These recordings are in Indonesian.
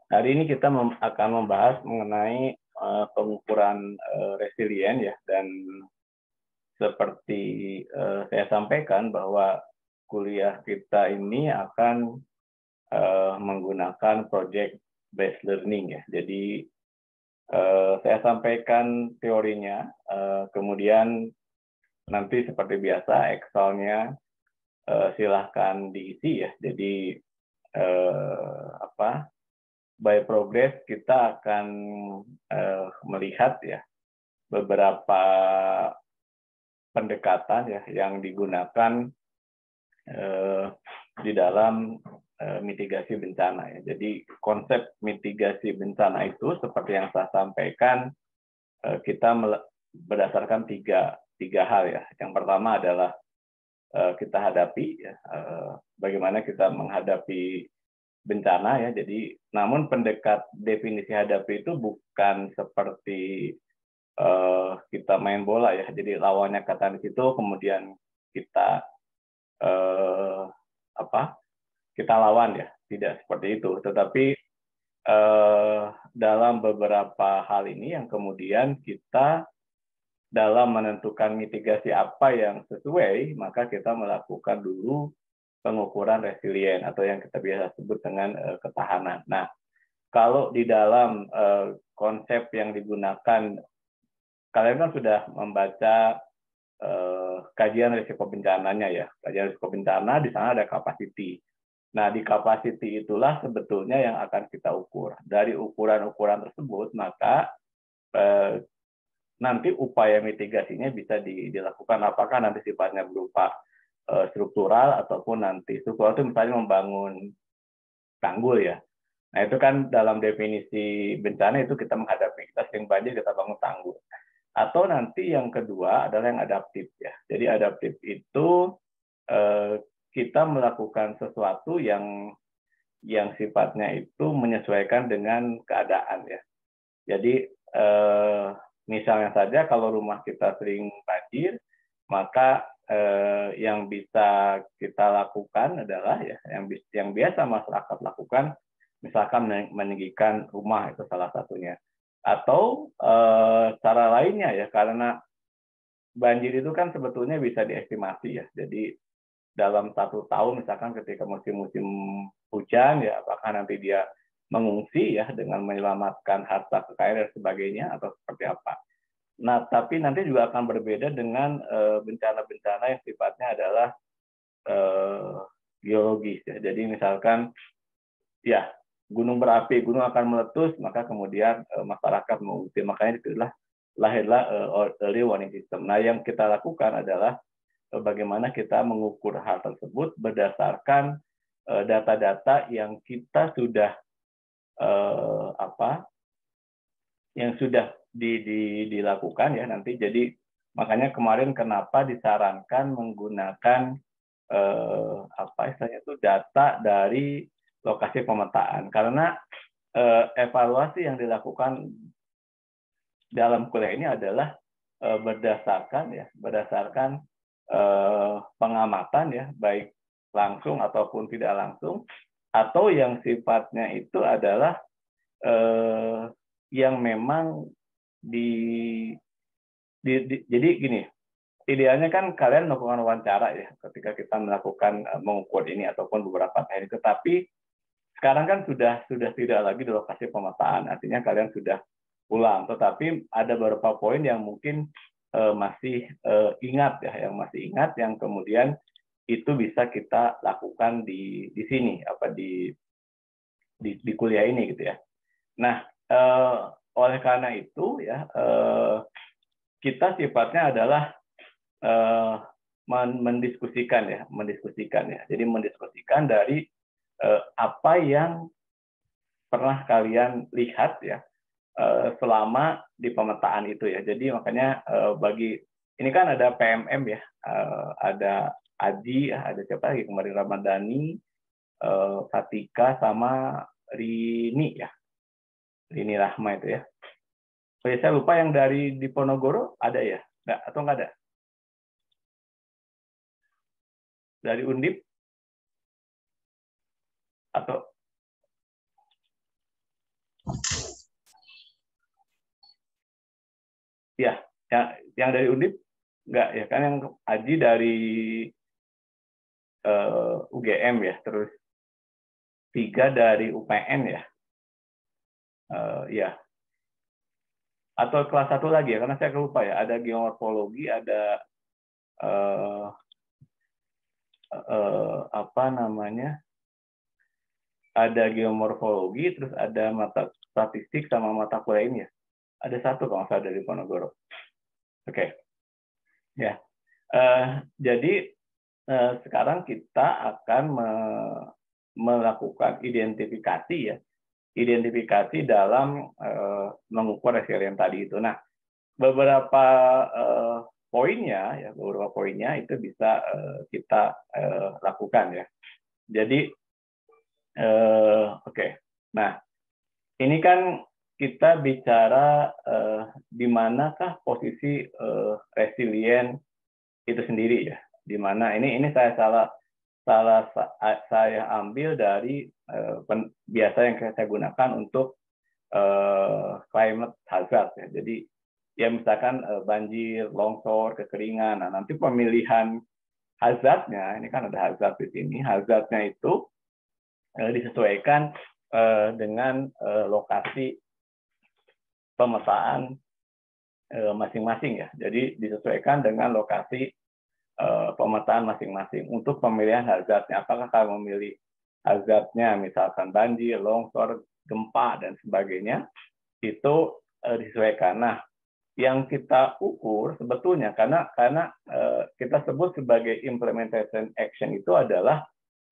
Hari ini kita akan membahas mengenai pengukuran resilient ya, dan seperti saya sampaikan bahwa kuliah kita ini akan menggunakan project based learning ya. Jadi saya sampaikan teorinya, kemudian nanti seperti biasa Excel-nya silahkan diisi ya. Jadi by progress kita akan melihat ya beberapa pendekatan ya yang digunakan di dalam mitigasi bencana ya. Jadi konsep mitigasi bencana itu seperti yang saya sampaikan, kita berdasarkan tiga hal ya. Yang pertama adalah kita hadapi ya, bagaimana kita menghadapi bencana ya. Jadi namun definisi hadapi itu bukan seperti kita main bola ya. Jadi lawannya kata di situ, kemudian kita kita lawan ya. Tidak seperti itu. Tetapi dalam beberapa hal ini yang kemudian kita dalam menentukan mitigasi apa yang sesuai, maka kita melakukan dulu pengukuran resilient atau yang kita biasa sebut dengan ketahanan. Nah, kalau di dalam konsep yang digunakan, kalian kan sudah membaca kajian risiko bencananya ya. Kajian risiko bencana di sana ada capacity. Nah, di capacity itulah sebetulnya yang akan kita ukur. Dari ukuran-ukuran tersebut, maka nanti upaya mitigasinya bisa dilakukan. Apakah nanti sifatnya berupa struktural ataupun nanti struktural itu misalnya membangun tanggul ya. Nah, itu kan dalam definisi bencana itu kita menghadapi, kita sering banjir, kita bangun tanggul. Atau nanti yang kedua adalah yang adaptif ya. Jadi adaptif itu kita melakukan sesuatu yang sifatnya itu menyesuaikan dengan keadaan ya. Jadi misalnya saja kalau rumah kita sering banjir, maka yang bisa kita lakukan adalah ya yang biasa masyarakat lakukan, misalkan meninggikan rumah, itu salah satunya. Atau cara lainnya ya, karena banjir itu kan sebetulnya bisa diestimasi ya. Jadi dalam 1 tahun misalkan ketika musim-musim hujan ya, apakah nanti dia mengungsi ya dengan menyelamatkan harta kekayaan dan sebagainya atau seperti apa. Nah, tapi nanti juga akan berbeda dengan bencana-bencana yang sifatnya adalah geologis ya. Jadi misalkan ya gunung berapi, gunung akan meletus, maka kemudian masyarakat mengungsi. Makanya itulah lahirlah early warning system. Nah, yang kita lakukan adalah bagaimana kita mengukur hal tersebut berdasarkan data-data yang kita sudah yang sudah dilakukan ya nanti. Jadi makanya kemarin kenapa disarankan menggunakan istilahnya itu data dari lokasi pemetaan, karena evaluasi yang dilakukan dalam kuliah ini adalah berdasarkan pengamatan ya, baik langsung ataupun tidak langsung, atau yang sifatnya itu adalah yang memang jadi gini, idealnya kan kalian melakukan wawancara ya ketika kita melakukan mengukur ini ataupun beberapa teknik, tetapi sekarang kan sudah tidak lagi di lokasi pemetaan, artinya kalian sudah pulang, tetapi ada beberapa poin yang mungkin masih ingat ya, yang kemudian itu bisa kita lakukan di sini di kuliah ini gitu ya. Nah, oleh karena itu ya kita sifatnya adalah mendiskusikan ya. Jadi mendiskusikan dari apa yang pernah kalian lihat ya selama di pemetaan itu ya. Jadi makanya bagi ini kan ada PMM ya, ada Aji, ada siapa lagi kemarin, Ramadhani, Fatika sama Rini ya, Rini Rahma itu ya. Oh ya, saya lupa yang dari Diponegoro ada ya, nggak atau nggak ada? Dari Undip atau Ya, yang dari Undip enggak ya kan, yang Aji dari UGM ya, terus 3 dari UPN ya. Ya. Atau kelas 1 lagi ya, karena saya lupa ya, ada geomorfologi, ada apa namanya? Ada geomorfologi, terus ada mata statistik sama mata kuliah ini ya. Ada 1 kalau nggak salah dari Ponorogo. Oke. Ya. Jadi sekarang kita akan melakukan identifikasi ya. Identifikasi dalam mengukur resilien tadi itu. Nah, beberapa poinnya ya, beberapa poinnya itu bisa kita lakukan ya. Jadi oke. Nah, ini kan kita bicara di manakah posisi resilien itu sendiri ya. Di mana ini saya ambil dari biasa yang saya gunakan untuk climate hazard ya. Jadi ya misalkan banjir, longsor, kekeringan. Nah, nanti pemilihan hazardnya, ini kan ada hazard di sini. Hazardnya itu disesuaikan dengan lokasi pemetaan masing-masing ya. Jadi disesuaikan dengan lokasi pemetaan masing-masing untuk pemilihan hazardnya. Apakah kalau memilih hazardnya misalkan banjir, longsor, gempa dan sebagainya, itu disesuaikan. Nah, yang kita ukur sebetulnya karena kita sebut sebagai implementation action itu adalah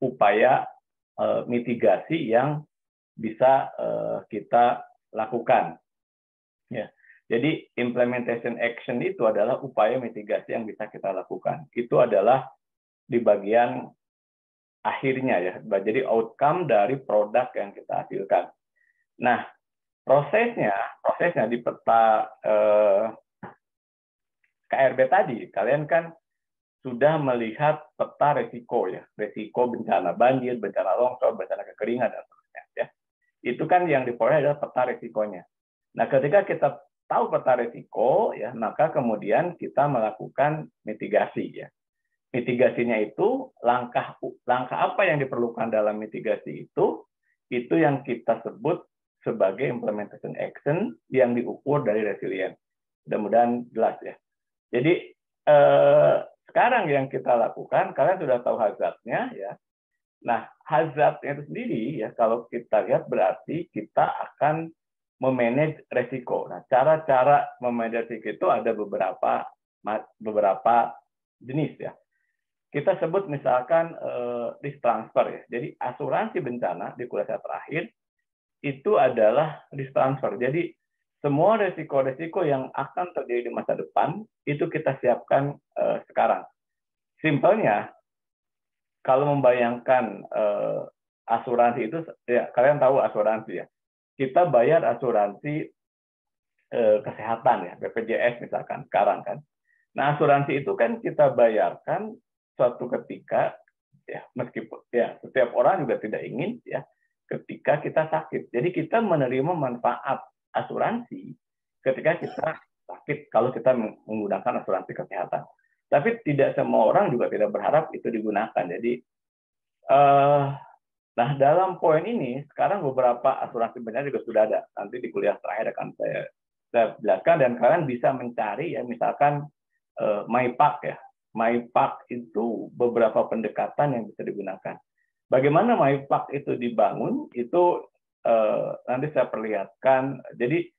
upaya mitigasi yang bisa kita lakukan. Ya. Jadi implementation action itu adalah upaya mitigasi yang bisa kita lakukan. Itu adalah di bagian akhirnya ya. Jadi outcome dari produk yang kita hasilkan. Nah, prosesnya di peta KRB tadi, kalian kan sudah melihat peta resiko ya, resiko bencana banjir, bencana longsor, bencana kekeringan dan sebagainya ya. Itu kan yang diperoleh adalah peta resikonya. Nah, ketika kita tahu peta resiko ya, maka kemudian kita melakukan mitigasi ya. Mitigasinya itu langkah apa yang diperlukan dalam mitigasi itu yang kita sebut sebagai implementation action yang diukur dari resilient. Mudah-mudahan jelas ya. Jadi sekarang yang kita lakukan, kalian sudah tahu hazardnya ya. Nah, hazardnya itu sendiri ya, kalau kita lihat berarti kita akan memanage resiko. Nah, cara-cara memanage resiko itu ada beberapa jenis ya. Kita sebut misalkan risk transfer ya. Jadi asuransi bencana di kuliah saya terakhir itu adalah risk transfer. Jadi semua resiko-resiko yang akan terjadi di masa depan itu kita siapkan sekarang. Simpelnya, kalau membayangkan asuransi itu, ya kalian tahu asuransi ya. Kita bayar asuransi kesehatan ya, BPJS misalkan sekarang kan. Nah, asuransi itu kan kita bayarkan suatu ketika ya, meskipun ya setiap orang juga tidak ingin ya ketika kita sakit. Jadi kita menerima manfaat asuransi ketika kita sakit kalau kita menggunakan asuransi kesehatan. Tapi tidak semua orang juga tidak berharap itu digunakan. Jadi nah, dalam poin ini sekarang beberapa asuransi bencana juga sudah ada. Nanti di kuliah terakhir akan saya jelaskan dan kalian bisa mencari ya misalkan MyPac ya. MyPac itu beberapa pendekatan yang bisa digunakan. Bagaimana MyPac itu dibangun itu nanti saya perlihatkan. Jadi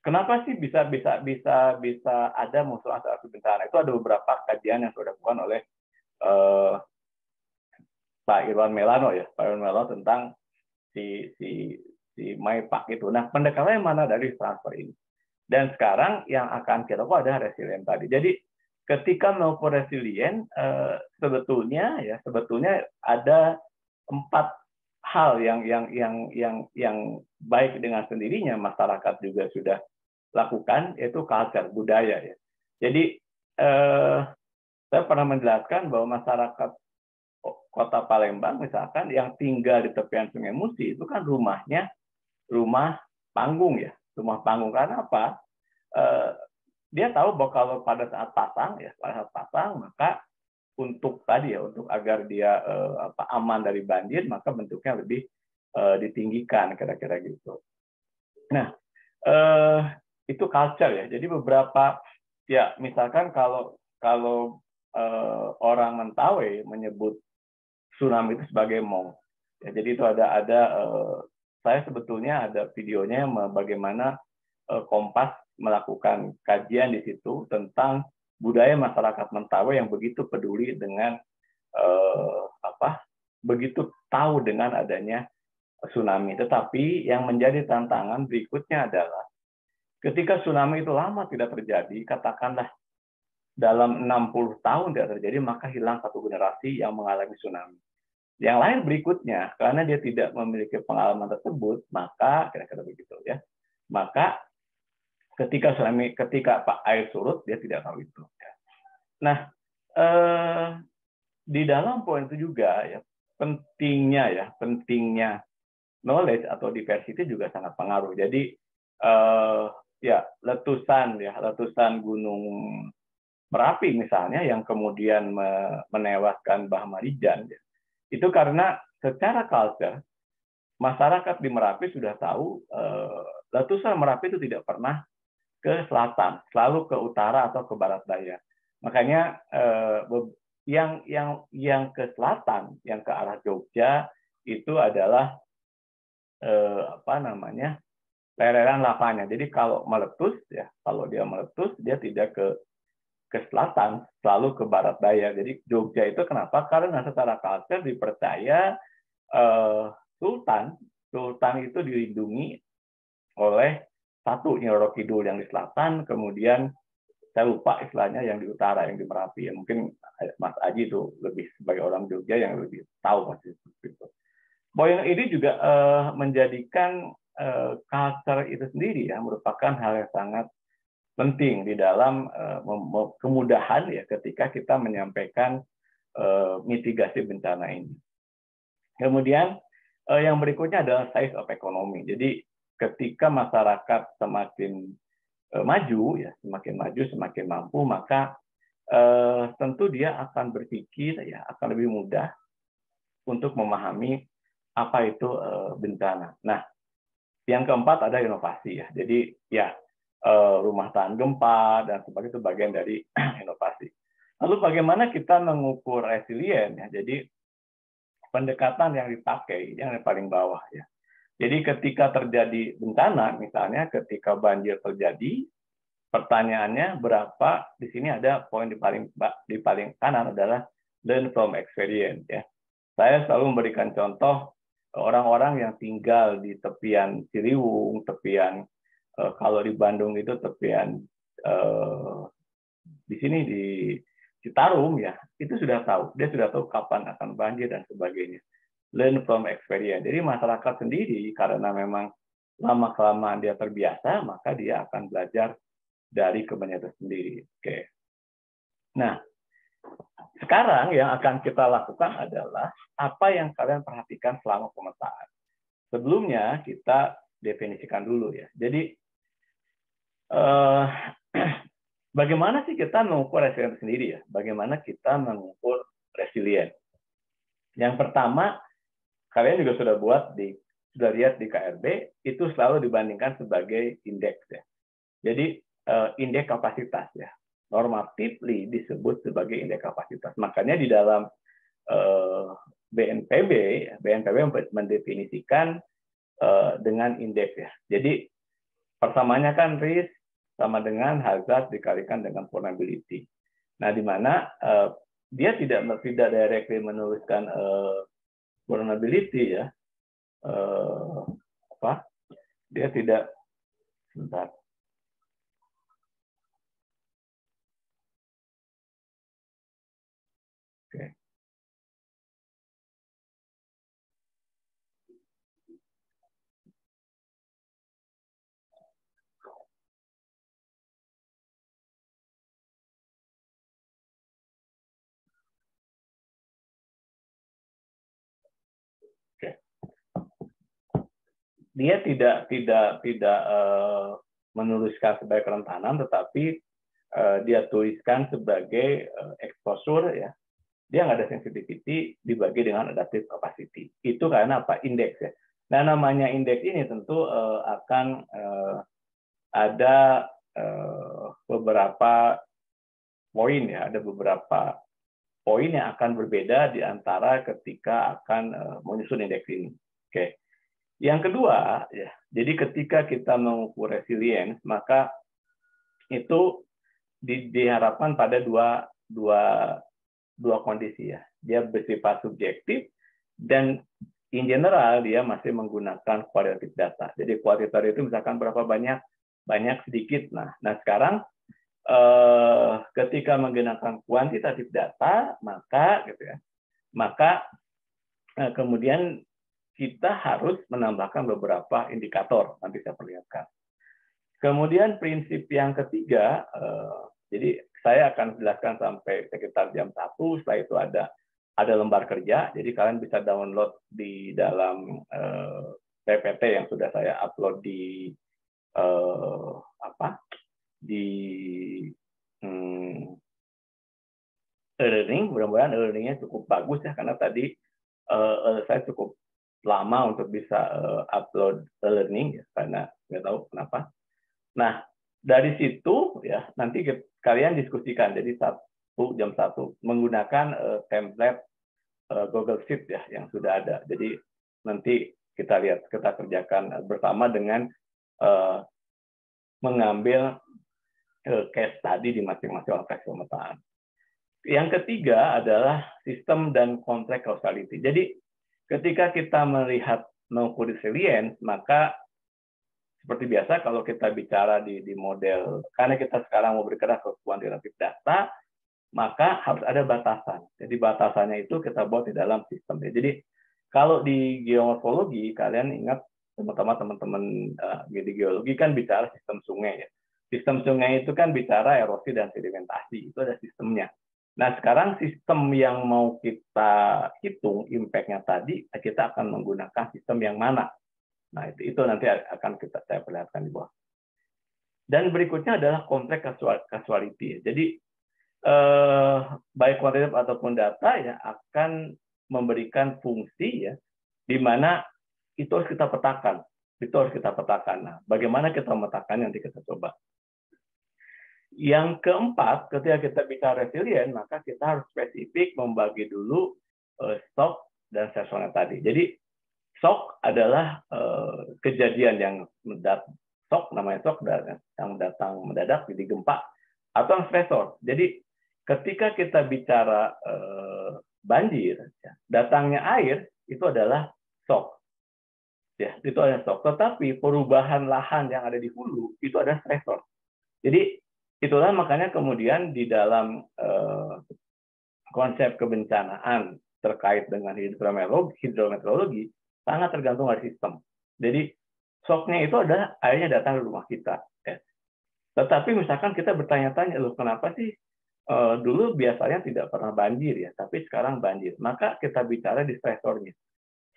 kenapa sih bisa ada musuh asuransi bencana? Itu ada beberapa kajian yang sudah dilakukan oleh Pak Irwan Melano ya, Pak Irwan Melano tentang si MyPac itu. Nah, pendekatannya mana dari transfer ini? Dan sekarang yang akan kita lakukan adalah resilient tadi. Jadi ketika melakukan resilient, sebetulnya ada 4 hal yang baik dengan sendirinya masyarakat juga sudah lakukan, yaitu culture, budaya ya. Jadi saya pernah menjelaskan bahwa masyarakat Kota Palembang misalkan yang tinggal di tepian Sungai Musi itu kan rumahnya rumah panggung ya, rumah panggung. Karena apa? Eh, dia tahu bahwa kalau pada saat pasang ya, pada saat pasang maka untuk tadi ya, untuk agar dia aman dari banjir, maka bentuknya lebih ditinggikan kira-kira gitu. Nah, eh, itu culture ya. Jadi beberapa ya, misalkan kalau kalau orang Mentawai menyebut tsunami itu sebagai Mong. Ya, jadi itu ada saya sebetulnya ada videonya bagaimana Kompas melakukan kajian di situ tentang budaya masyarakat Mentawai yang begitu peduli dengan begitu tahu dengan adanya tsunami. Tetapi yang menjadi tantangan berikutnya adalah ketika tsunami itu lama tidak terjadi, katakanlah dalam 60 tahun tidak terjadi, maka hilang satu generasi yang mengalami tsunami. Yang lain berikutnya, karena dia tidak memiliki pengalaman tersebut, maka kira-kira begitu ya. Maka ketika tsunami, ketika air surut, dia tidak tahu itu. Nah, di dalam poin itu juga ya pentingnya knowledge atau diversity juga sangat pengaruh. Jadi ya letusan gunung Merapi misalnya yang kemudian menewaskan Mbah Marijan, itu karena secara culture masyarakat di Merapi sudah tahu letusan Merapi itu tidak pernah ke selatan, selalu ke utara atau ke barat daya. Makanya yang ke selatan, yang ke arah Jogja itu adalah lereng lavanya. Jadi kalau meletus ya, kalau dia meletus dia tidak ke selatan, selalu ke barat daya. Jadi Jogja itu kenapa? Karena secara culture dipercaya Sultan itu dilindungi oleh satu Nyiro Kidul yang di selatan, kemudian saya lupa istilahnya yang di utara, yang di Merapi. Ya, mungkin Mas Aji itu lebih sebagai orang Jogja yang lebih tahu pasti itu. Poin ini juga menjadikan culture itu sendiri ya merupakan hal yang sangat penting di dalam kemudahan ya ketika kita menyampaikan mitigasi bencana ini. Kemudian yang berikutnya adalah size of economy. Jadi ketika masyarakat semakin maju ya, semakin mampu, maka tentu dia akan berpikir ya akan lebih mudah untuk memahami apa itu bencana. Nah, yang keempat ada inovasi ya. Jadi ya rumah tahan gempa dan sebagainya itu bagian dari inovasi. Lalu bagaimana kita mengukur resilient ya? Jadi pendekatan yang dipakai yang paling bawah ya. Jadi ketika terjadi bencana, misalnya ketika banjir terjadi, pertanyaannya berapa? Di sini ada poin di paling kanan adalah learn from experience ya. Saya selalu memberikan contoh orang-orang yang tinggal di tepian Ciliwung, tepian kalau di Bandung itu tepian di sini di Citarum ya, itu sudah tahu, dia sudah tahu kapan akan banjir dan sebagainya. Learn from experience. Jadi masyarakat sendiri karena memang lama-kelamaan dia terbiasa, maka dia akan belajar dari kebanyakan sendiri. Oke. Nah, sekarang yang akan kita lakukan adalah apa yang kalian perhatikan selama pemetaan. Sebelumnya kita definisikan dulu ya. Jadi bagaimana sih kita mengukur resilient sendiri ya? Bagaimana kita mengukur resilient? Yang pertama, kalian juga sudah lihat di KRB, itu selalu dibandingkan sebagai indeks ya. Jadi indeks kapasitas ya. Normatively disebut sebagai indeks kapasitas. Makanya di dalam BNPB mendefinisikan dengan indeks ya. Jadi persamanya kan risk sama dengan hazard dikalikan dengan vulnerability. Nah, di mana dia tidak directly menuliskan vulnerability ya. Dia tidak sebentar. Oke. dia tidak menuliskan sebagai kerentanan, tetapi dia tuliskan sebagai exposure, ya. Dia nggak ada sensitivity dibagi dengan adaptive capacity. Itu karena apa? Indeks, ya. Nah, namanya indeks ini tentu akan ada beberapa poin, ya. Ada beberapa poin yang akan berbeda di antara ketika akan menyusun indeks ini. Oke. Yang kedua, ya, jadi ketika kita mengukur resilience, maka itu diharapkan pada dua kondisi, ya. Dia bersifat subjektif dan in general dia masih menggunakan qualitative data. Jadi kualitatif itu misalkan berapa banyak sedikit. Nah sekarang ketika menggunakan kuantitatif data, maka gitu ya, maka kemudian kita harus menambahkan beberapa indikator, nanti saya perlihatkan. Kemudian prinsip yang ketiga, jadi saya akan jelaskan sampai sekitar jam 1, setelah itu ada lembar kerja, jadi kalian bisa download di dalam PPT yang sudah saya upload di e-learning. Mudah-mudahan e-learningnya cukup bagus, ya, karena tadi saya cukup lama untuk bisa upload e-learning, ya, karena nggak tahu kenapa. Nah, dari situ, ya, nanti kalian diskusikan. Jadi jam 1 menggunakan template Google Sheet, ya, yang sudah ada. Jadi nanti kita kerjakan bersama dengan mengambil case study di masing-masing konteks pemetaan. Yang ketiga adalah sistem dan konteks causality. Jadi ketika kita melihat mengukur resilience, maka seperti biasa kalau kita bicara di model, karena kita sekarang mau bergerak ke kuantitatif data, maka harus ada batasan. Jadi batasannya itu kita buat di dalam sistem. Jadi kalau di geomorfologi, kalian ingat teman-teman di geologi kan bicara sistem sungai, ya. Sistem sungai itu kan bicara erosi dan sedimentasi, itu ada sistemnya. Nah, sekarang sistem yang mau kita hitung impact-nya tadi, kita akan menggunakan sistem yang mana? Nah, itu nanti akan saya perlihatkan di bawah. Dan berikutnya adalah konteks causality. Jadi, baik kuantitatif ataupun data, ya, akan memberikan fungsi, ya, di mana itu harus kita petakan. Nah, bagaimana kita memetakannya nanti kita coba. Yang keempat, ketika kita bicara resilient, maka kita harus spesifik membagi dulu shock dan seasonal tadi. Jadi shock adalah kejadian yang namanya shock yang datang mendadak, jadi gempa, atau yang stressor. Jadi ketika kita bicara banjir, ya, datangnya air itu adalah shock. Ya, itu adalah shock. Tetapi perubahan lahan yang ada di hulu itu ada stressor. Jadi itulah makanya kemudian di dalam konsep kebencanaan terkait dengan hidrometeorologi sangat tergantung dari sistem. Jadi shock-nya itu adalah airnya datang ke rumah kita. Ya. Tetapi misalkan kita bertanya-tanya, loh kenapa sih dulu biasanya tidak pernah banjir, ya, tapi sekarang banjir. Maka kita bicara di stresornya.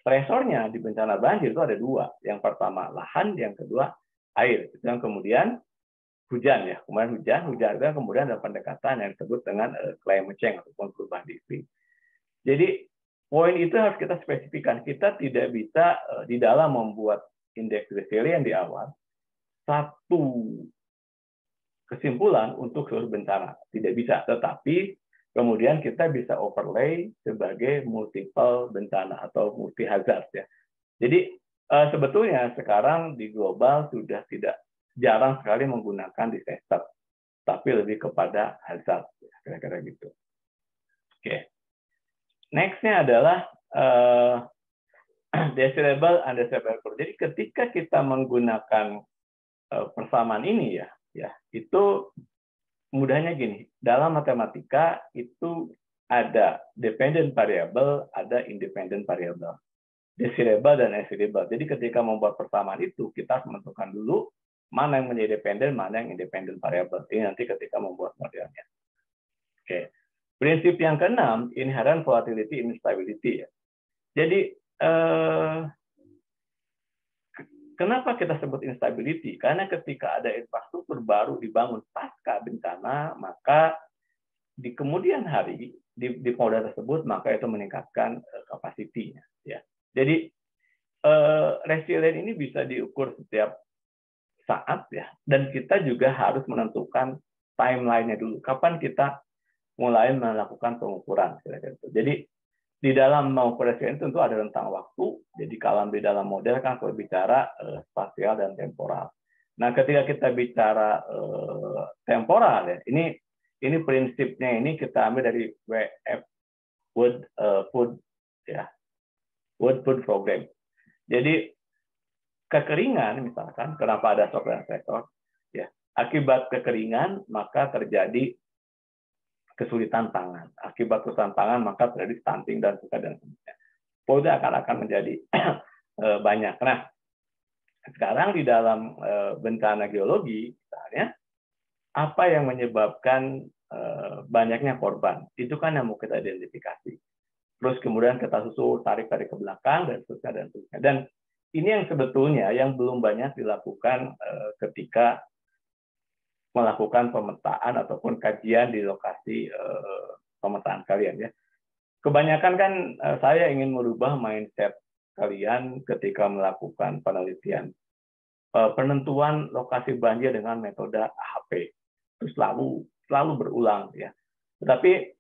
Stresornya di bencana banjir itu ada dua. Yang pertama lahan, yang kedua air. Itu yang kemudian hujan, ya. Kemudian hujan itu kemudian ada pendekatan yang disebut dengan climate change ataupun perubahan iklim. Jadi poin itu harus kita spesifikkan. Kita tidak bisa di dalam membuat indeks resilient di awal satu kesimpulan untuk seluruh bencana, tidak bisa. Tetapi kemudian kita bisa overlay sebagai multiple bencana atau multi hazard, ya. Jadi sebetulnya sekarang di global sudah jarang sekali menggunakan disaster, tapi lebih kepada hazard, kira-kira gitu. Oke. Next-nya adalah desirable, undesirable. Jadi ketika kita menggunakan persamaan ini, ya, itu mudahnya gini. Dalam matematika itu ada dependent variable, ada independent variable, desirable dan undesirable. Jadi ketika membuat persamaan itu kita harus menentukan dulu mana yang menjadi dependent, mana yang independent variable. Ini nanti ketika membuat modelnya. Oke. Prinsip yang keenam, inherent volatility instability, ya. Jadi kenapa kita sebut instability? Karena ketika ada infrastruktur baru dibangun pasca bencana, maka di kemudian hari di polda tersebut maka itu meningkatkan kapasitinya. Ya. Jadi resilient ini bisa diukur setiap saat ya, dan kita juga harus menentukan timeline-nya dulu. Kapan kita mulai melakukan pengukuran? Jadi di dalam mengukur resilient tentu ada rentang waktu. Jadi kalau di dalam model kan kalau bicara spasial dan temporal. Nah, ketika kita bicara temporal ya, ini prinsipnya ini kita ambil dari WF Food ya, World Food Program. Jadi kekeringan misalkan, kenapa ada shock dan stressor? Ya, akibat kekeringan maka terjadi kesulitan pangan. Akibat kesulitan pangan maka terjadi stunting dan sebagainya. Polda akan menjadi banyak. Nah, sekarang di dalam bencana geologi, misalnya, apa yang menyebabkan banyaknya korban? Itu kan yang mau kita identifikasi. Terus kemudian kita tarik ke belakang dan seterusnya. Dan ini yang sebetulnya yang belum banyak dilakukan ketika melakukan pemetaan ataupun kajian di lokasi pemetaan kalian ya. Kebanyakan kan saya ingin merubah mindset kalian ketika melakukan penelitian. Penentuan lokasi banjir dengan metode AHP itu selalu berulang ya. Tetapi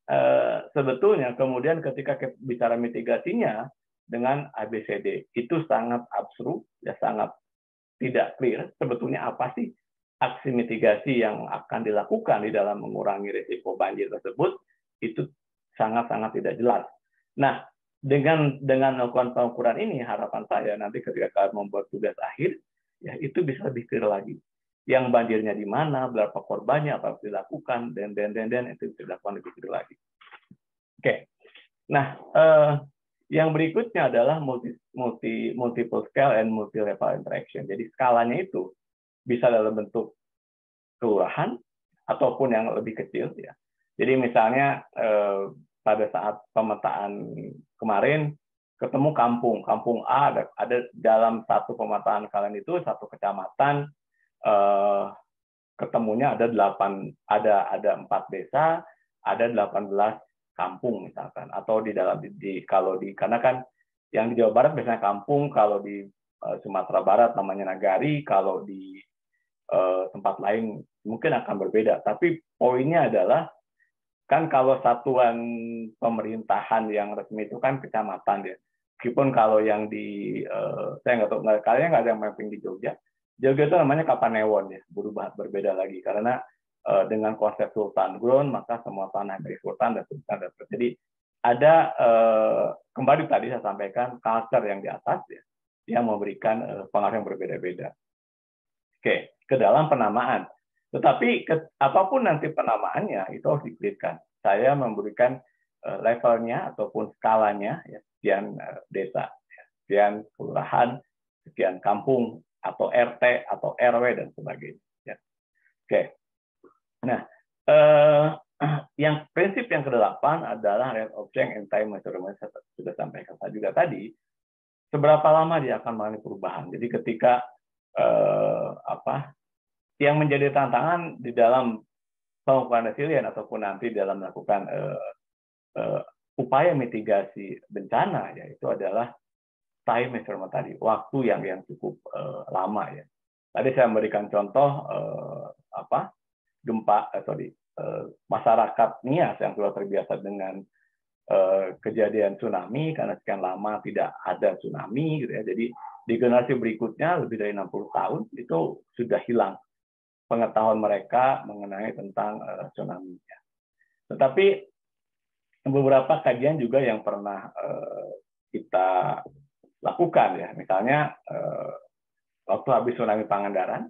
sebetulnya kemudian ketika kita bicara mitigasinya dengan ABCD itu sangat abstrak ya, sangat tidak clear sebetulnya apa sih aksi mitigasi yang akan dilakukan di dalam mengurangi risiko banjir tersebut, itu sangat-sangat tidak jelas. Nah, dengan melakukan pengukuran ini, harapan saya nanti ketika kalian membuat tugas akhir, ya itu bisa lebih clear lagi. Yang banjirnya di mana, berapa korbannya, apa yang dilakukan, dan itu bisa dilakukan lebih clear lagi. Oke. Nah, yang berikutnya adalah multiple scale and multi level interaction. Jadi skalanya itu bisa dalam bentuk kelurahan ataupun yang lebih kecil ya. Jadi misalnya pada saat pemetaan kemarin ketemu kampung A ada dalam satu pemetaan kalian itu satu kecamatan ketemunya ada 4 desa, ada 18 kampung misalkan, atau karena kan yang di Jawa Barat biasanya kampung, kalau di Sumatera Barat namanya nagari, kalau di tempat lain mungkin akan berbeda. Tapi poinnya adalah kan kalau satuan pemerintahan yang resmi itu kan kecamatan ya. Meskipun kalau yang di saya nggak tahu, kalian nggak ada yang mapping di Jogja. Jogja itu namanya Kapanewon ya, berbeda lagi karena dengan konsep Sultan Ground maka semua tanah dari Sultan dan Sultan. Jadi ada kembali tadi saya sampaikan culture yang di atas ya, yang memberikan pengaruh yang berbeda-beda. Oke, ke dalam penamaan. Tetapi apapun nanti penamaannya itu harus dikliarkan. Saya memberikan levelnya ataupun skalanya ya, sekian desa, sekian kelurahan, sekian kampung atau RT atau RW dan sebagainya. Ya. Oke. Nah, yang prinsip yang ke-8 adalah rate of change and time measurement, saya sudah sampaikan juga tadi. Seberapa lama dia akan mengalami perubahan. Jadi ketika yang menjadi tantangan di dalam pengukuran resilient ataupun nanti dalam melakukan upaya mitigasi bencana ya itu adalah time measurement tadi, waktu yang cukup lama ya. Tadi saya memberikan contoh masyarakat Nias yang sudah terbiasa dengan kejadian tsunami karena sekian lama tidak ada tsunami gitu ya. Jadi di generasi berikutnya lebih dari 60 tahun itu sudah hilang pengetahuan mereka mengenai tentang tsunami. Tetapi beberapa kajian juga yang pernah kita lakukan ya, misalnya waktu habis tsunami Pangandaran,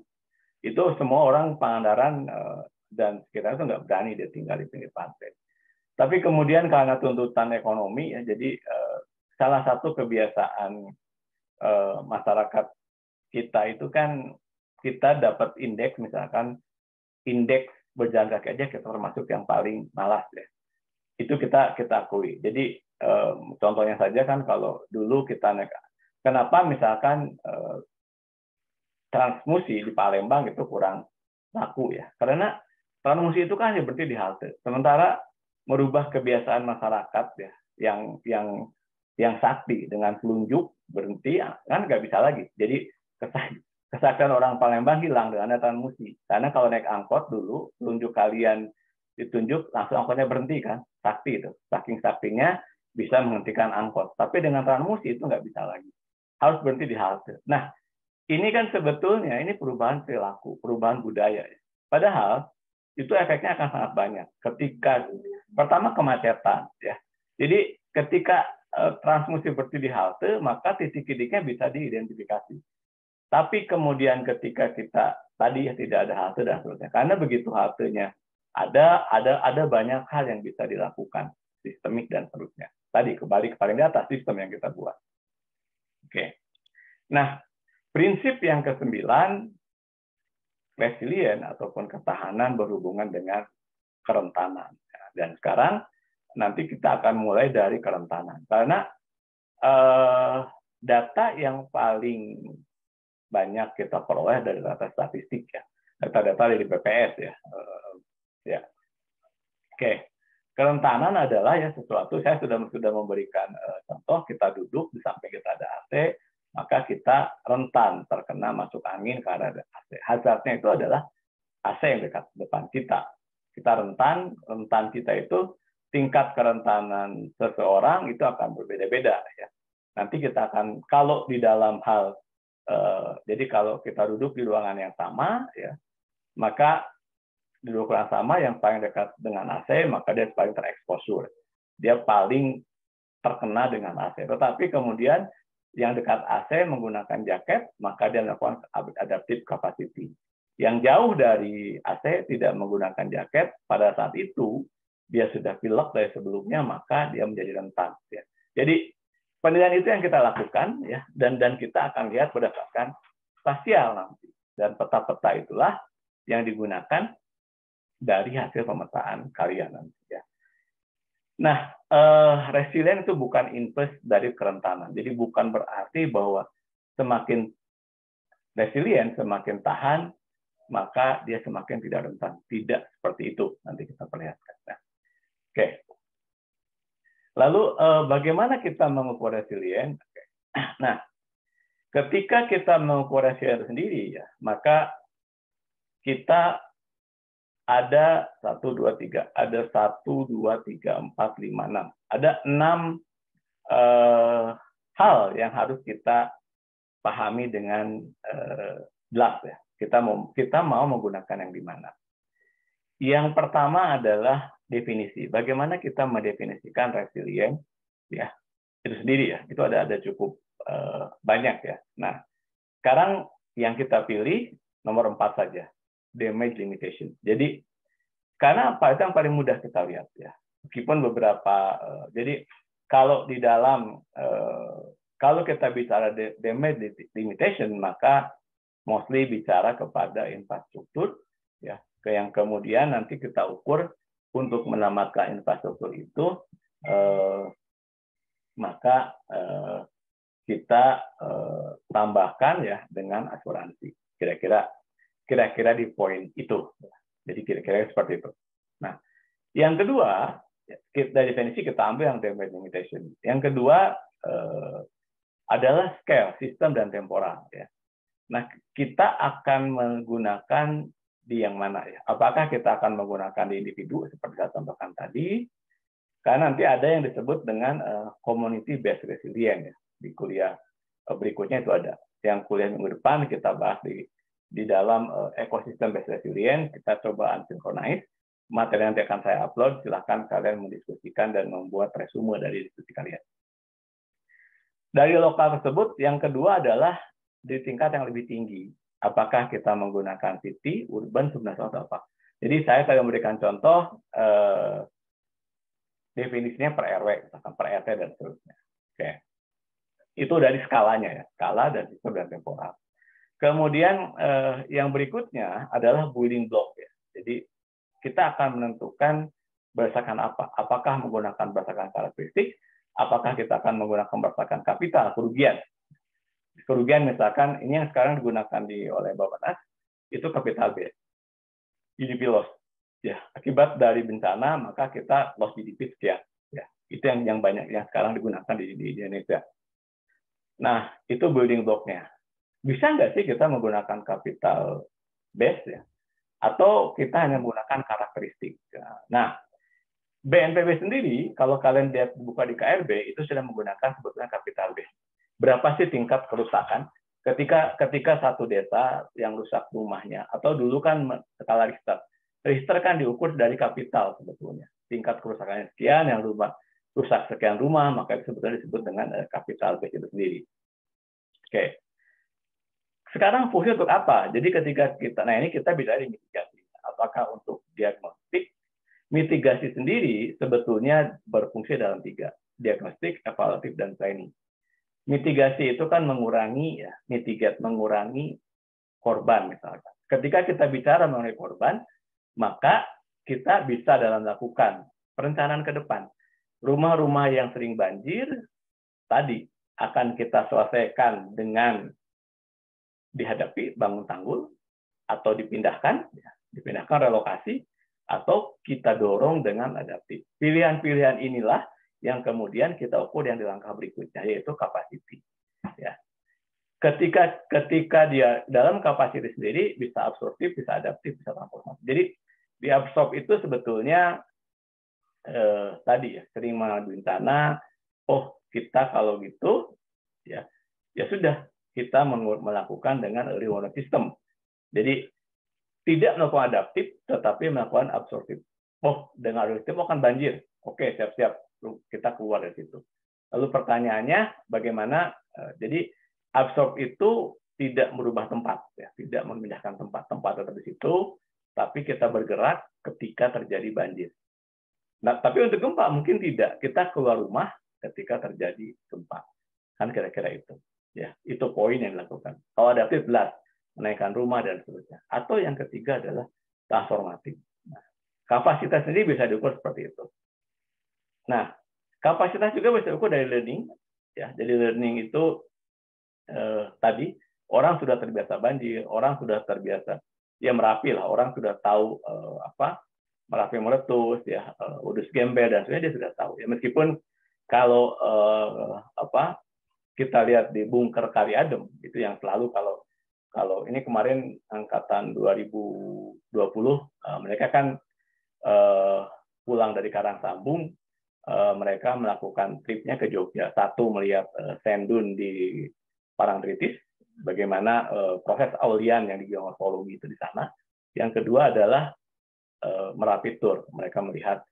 itu semua orang Pangandaran dan sekitar itu nggak berani dia tinggal di pinggir pantai. Tapi kemudian karena tuntutan ekonomi ya, jadi salah satu kebiasaan masyarakat kita itu kan kita dapat indeks, misalkan indeks berjalan kaki aja kita termasuk yang paling malas ya. Itu kita akui. Jadi contohnya saja kan kalau dulu kita naik, kenapa misalkan transmusi di Palembang itu kurang laku ya. Karena transmusi itu kan hanya berhenti di halte. Sementara merubah kebiasaan masyarakat ya yang sakti dengan telunjuk berhenti kan nggak bisa lagi. Jadi kesaktian orang Palembang hilang dengan ada transmusi. Karena kalau naik angkot dulu telunjuk kalian ditunjuk langsung angkotnya berhenti kan, sakti itu. Saking saktinya bisa menghentikan angkot. Tapi dengan transmusi itu nggak bisa lagi. Harus berhenti di halte. Nah, ini kan sebetulnya ini perubahan perilaku, perubahan budaya. Padahal itu efeknya akan sangat banyak. Ketika pertama kemacetan, ya. Jadi ketika transmusi berhenti di halte, maka titik-titiknya bisa diidentifikasi. Tapi kemudian ketika kita tadi tidak ada halte dan seterusnya, karena begitu haltenya ada banyak hal yang bisa dilakukan, sistemik dan seterusnya. Tadi kembali ke paling di atas sistem yang kita buat. Oke. Nah, prinsip yang ke-9, resilient ataupun ketahanan berhubungan dengan kerentanan. Dan sekarang nanti kita akan mulai dari kerentanan. Karena data yang paling banyak kita peroleh dari data statistik ya, data-data dari BPS ya. Oke. Kerentanan adalah ya sesuatu, saya sudah memberikan contoh, kita duduk di samping kita ada AC, maka kita rentan terkena masuk angin karena ada AC. Hazardnya itu adalah AC yang dekat depan kita. Kita rentan kita itu tingkat kerentanan seseorang itu akan berbeda-beda ya. Nanti kita akan, kalau di dalam hal, jadi kalau kita duduk di ruangan yang sama ya, maka di ruangan sama yang paling dekat dengan AC, maka dia paling tereksposur. Dia paling terkena dengan AC. Tetapi kemudian yang dekat AC menggunakan jaket, maka dia melakukan adaptive capacity. Yang jauh dari AC tidak menggunakan jaket, pada saat itu dia sudah pilek dari sebelumnya, maka dia menjadi rentan. Ya. Jadi penilaian itu yang kita lakukan, ya, dan kita akan lihat berdasarkan spasial nanti. Dan peta-peta itulah yang digunakan dari hasil pemetaan kalian nanti. Ya. Nah, resilient itu bukan inverse dari kerentanan. Jadi bukan berarti bahwa semakin resilient, semakin tahan, maka dia semakin tidak rentan. Tidak seperti itu. Nanti kita perlihatkan. Nah, oke. Lalu bagaimana kita mengukur resilient? Nah, ketika kita mengukur resilient sendiri, ya, maka kita ada 1, 2, 3. Ada 1, 2, 3, 4, 5, 6. Ada 6 hal yang harus kita pahami dengan jelas ya. Kita mau menggunakan yang di mana. Yang pertama adalah definisi. Bagaimana kita mendefinisikan resilient ya itu sendiri ya. Itu ada cukup banyak ya. Nah, sekarang yang kita pilih nomor 4 saja. Damage limitation. Jadi karena apa? Itu yang paling mudah kita lihat ya. Meskipun beberapa jadi kalau di dalam kalau kita bicara damage limitation, maka mostly bicara kepada infrastruktur ya, yang kemudian nanti kita ukur untuk menamatkan infrastruktur itu, maka kita tambahkan ya dengan asuransi. Kira-kira di poin itu. Jadi kira-kira seperti itu. Nah, yang kedua, dari definisi kita ambil yang damage limitation. Yang kedua adalah scale, sistem dan temporal. Ya. Nah, kita akan menggunakan di yang mana ya? Apakah kita akan menggunakan di individu seperti saya contohkan tadi? Karena nanti ada yang disebut dengan community based resilience ya. Di kuliah berikutnya itu ada. Yang kuliah minggu depan kita bahas di dalam ekosistem based resilience, kita coba unsynchronize. Materi yang akan saya upload, silahkan kalian mendiskusikan dan membuat resume dari diskusi kalian. Dari lokal tersebut, yang kedua adalah di tingkat yang lebih tinggi. Apakah kita menggunakan city, urban, sebenarnya atau apa. Jadi saya tadi memberikan contoh definisinya per RW, misalkan per RT, dan seterusnya. Oke. Itu dari skalanya ya, skala dan sistem dan temporal. Kemudian yang berikutnya adalah building block ya. Jadi kita akan menentukan berdasarkan apa? Apakah menggunakan berdasarkan karakteristik? Apakah kita akan menggunakan berdasarkan kapital, kerugian? kerugian misalkan ini yang sekarang digunakan oleh Bappenas itu capital base, GDP loss. Ya, akibat dari bencana maka kita loss GDP sekian. Ya, itu yang banyak yang sekarang digunakan di Indonesia. Nah, itu building block-nya. Bisa nggak sih kita menggunakan capital base ya? Atau kita hanya menggunakan karakteristik. Nah, BNPB sendiri, kalau kalian lihat buka di KRB, itu sudah menggunakan sebetulnya capital base. Berapa sih tingkat kerusakan ketika satu desa yang rusak rumahnya, atau dulu kan skala Richter. Richter kan diukur dari kapital sebetulnya. Tingkat kerusakannya sekian, yang rumah rusak sekian rumah, maka itu sebetulnya disebut dengan capital base itu sendiri. Oke. Sekarang fungsi untuk apa? Jadi ketika kita, nah ini kita bicara mitigasi. Apakah untuk diagnostik? Mitigasi sendiri sebetulnya berfungsi dalam 3. Diagnostik, evaluatif, dan planning. Mitigasi itu kan mengurangi, ya, mitigate, mengurangi korban misalkan. Ketika kita bicara mengenai korban, maka kita bisa dalam melakukan perencanaan ke depan. Rumah-rumah yang sering banjir, tadi akan kita selesaikan dengan dihadapi bangun tanggul, atau dipindahkan relokasi, atau kita dorong dengan adaptif. Pilihan-pilihan inilah yang kemudian kita ukur yang di langkah berikutnya, yaitu capacity. Ya. Ketika dia dalam capacity sendiri bisa absorptif, bisa adaptif, bisa transformatif. Jadi di absorb itu sebetulnya tadi ya sering mengalami bencana. Oh, kita kalau gitu ya sudah kita melakukan dengan early warning system. Jadi tidak melakukan adaptif, tetapi melakukan absorptif. Oh, dengan adaptif akan banjir. Oke, siap-siap kita keluar dari situ. Lalu pertanyaannya, bagaimana? Jadi absorb itu tidak merubah tempat, ya, tidak memindahkan tempat tetap di situ, tapi kita bergerak ketika terjadi banjir. Nah, tapi untuk gempa mungkin tidak. Kita keluar rumah ketika terjadi gempa. Kan kira-kira itu. Ya, itu poin yang dilakukan. Kalau adaptif jelas, menaikkan rumah dan seterusnya. Atau yang ketiga adalah transformatif. Nah, kapasitas sendiri bisa diukur seperti itu. Nah, kapasitas juga bisa diukur dari learning. Ya, jadi learning itu tadi orang sudah terbiasa banjir, orang sudah terbiasa ya Merapi lah, orang sudah tahu Merapi meletus, ya Udus Gembel dan sebagainya dia sudah tahu. Ya meskipun kalau kita lihat di bunker Kali Adem itu yang selalu kalau ini kemarin angkatan 2020 mereka kan pulang dari Karangsambung, mereka melakukan tripnya ke Jogja. Satu melihat sand dune di Parangtritis, bagaimana proses Aulian yang di geomorfologi itu di sana. Yang kedua adalah Merapi Tour. Mereka melihat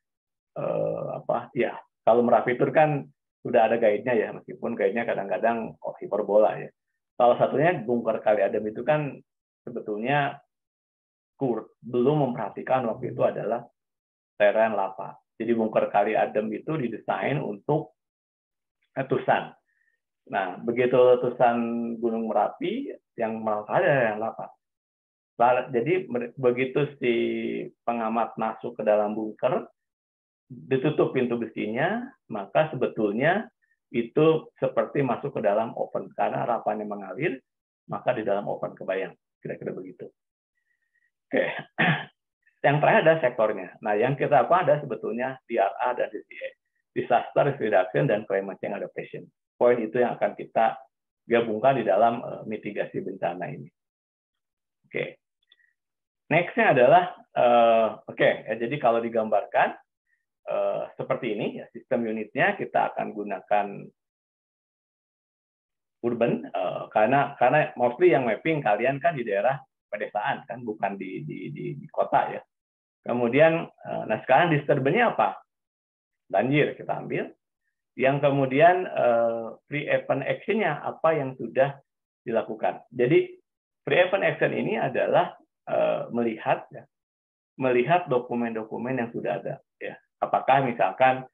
ya kalau Merapi Tour kan sudah ada guide-nya ya, meskipun guide-nya kadang-kadang hiperbola ya. Salah satunya bunker Kali Adem itu kan sebetulnya belum memperhatikan waktu itu adalah teren lava. Jadi bunker Kali Adem itu didesain untuk letusan. Nah, begitu letusan Gunung Merapi yang ada yang lava. Jadi begitu si pengamat masuk ke dalam bunker, ditutup pintu besinya, maka sebetulnya itu seperti masuk ke dalam oven karena lavanya mengalir, maka di dalam oven kebayang, kira-kira begitu. Oke, yang terakhir ada sektornya. Nah, yang kita apa ada sebetulnya DRA dan DCA, disaster risk reduction dan climate change adaptation. Poin itu yang akan kita gabungkan di dalam mitigasi bencana ini. Oke, next-nya adalah jadi kalau digambarkan seperti ini, ya, sistem unitnya kita akan gunakan urban karena mostly yang mapping kalian kan di daerah pedesaan kan, bukan di kota ya. Kemudian, nah sekarang disturbannya apa? Banjir kita ambil. Yang kemudian pre-event action-nya apa yang sudah dilakukan. Jadi pre-event action ini adalah melihat dokumen-dokumen yang sudah ada. Ya. Apakah misalkan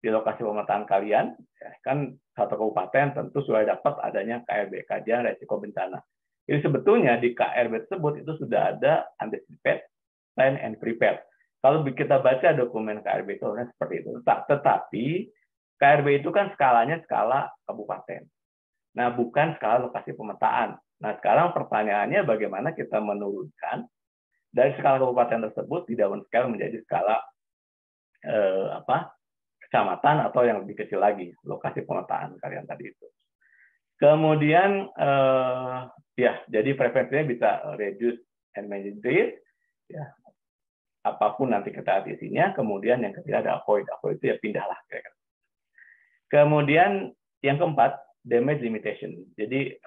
di lokasi pemetaan kalian, ya, kan satu kabupaten tentu sudah dapat adanya KRB, kajian resiko bencana. Jadi sebetulnya di KRB tersebut itu sudah ada anticipate, plan, and prepare. Kalau kita baca dokumen KRB itu seperti itu. Tetapi KRB itu kan skalanya skala kabupaten. Nah, bukan skala lokasi pemetaan. Nah, sekarang pertanyaannya bagaimana kita menurunkan dari skala kabupaten tersebut di down scale menjadi skala kecamatan atau yang lebih kecil lagi, lokasi pemetaan kalian tadi itu. Kemudian ya, jadi preferensinya bisa reduce and manage risk, ya, apapun nanti kita lihat isinya. Kemudian yang ketiga ada avoid itu ya pindahlah. Kemudian yang keempat, damage limitation. Jadi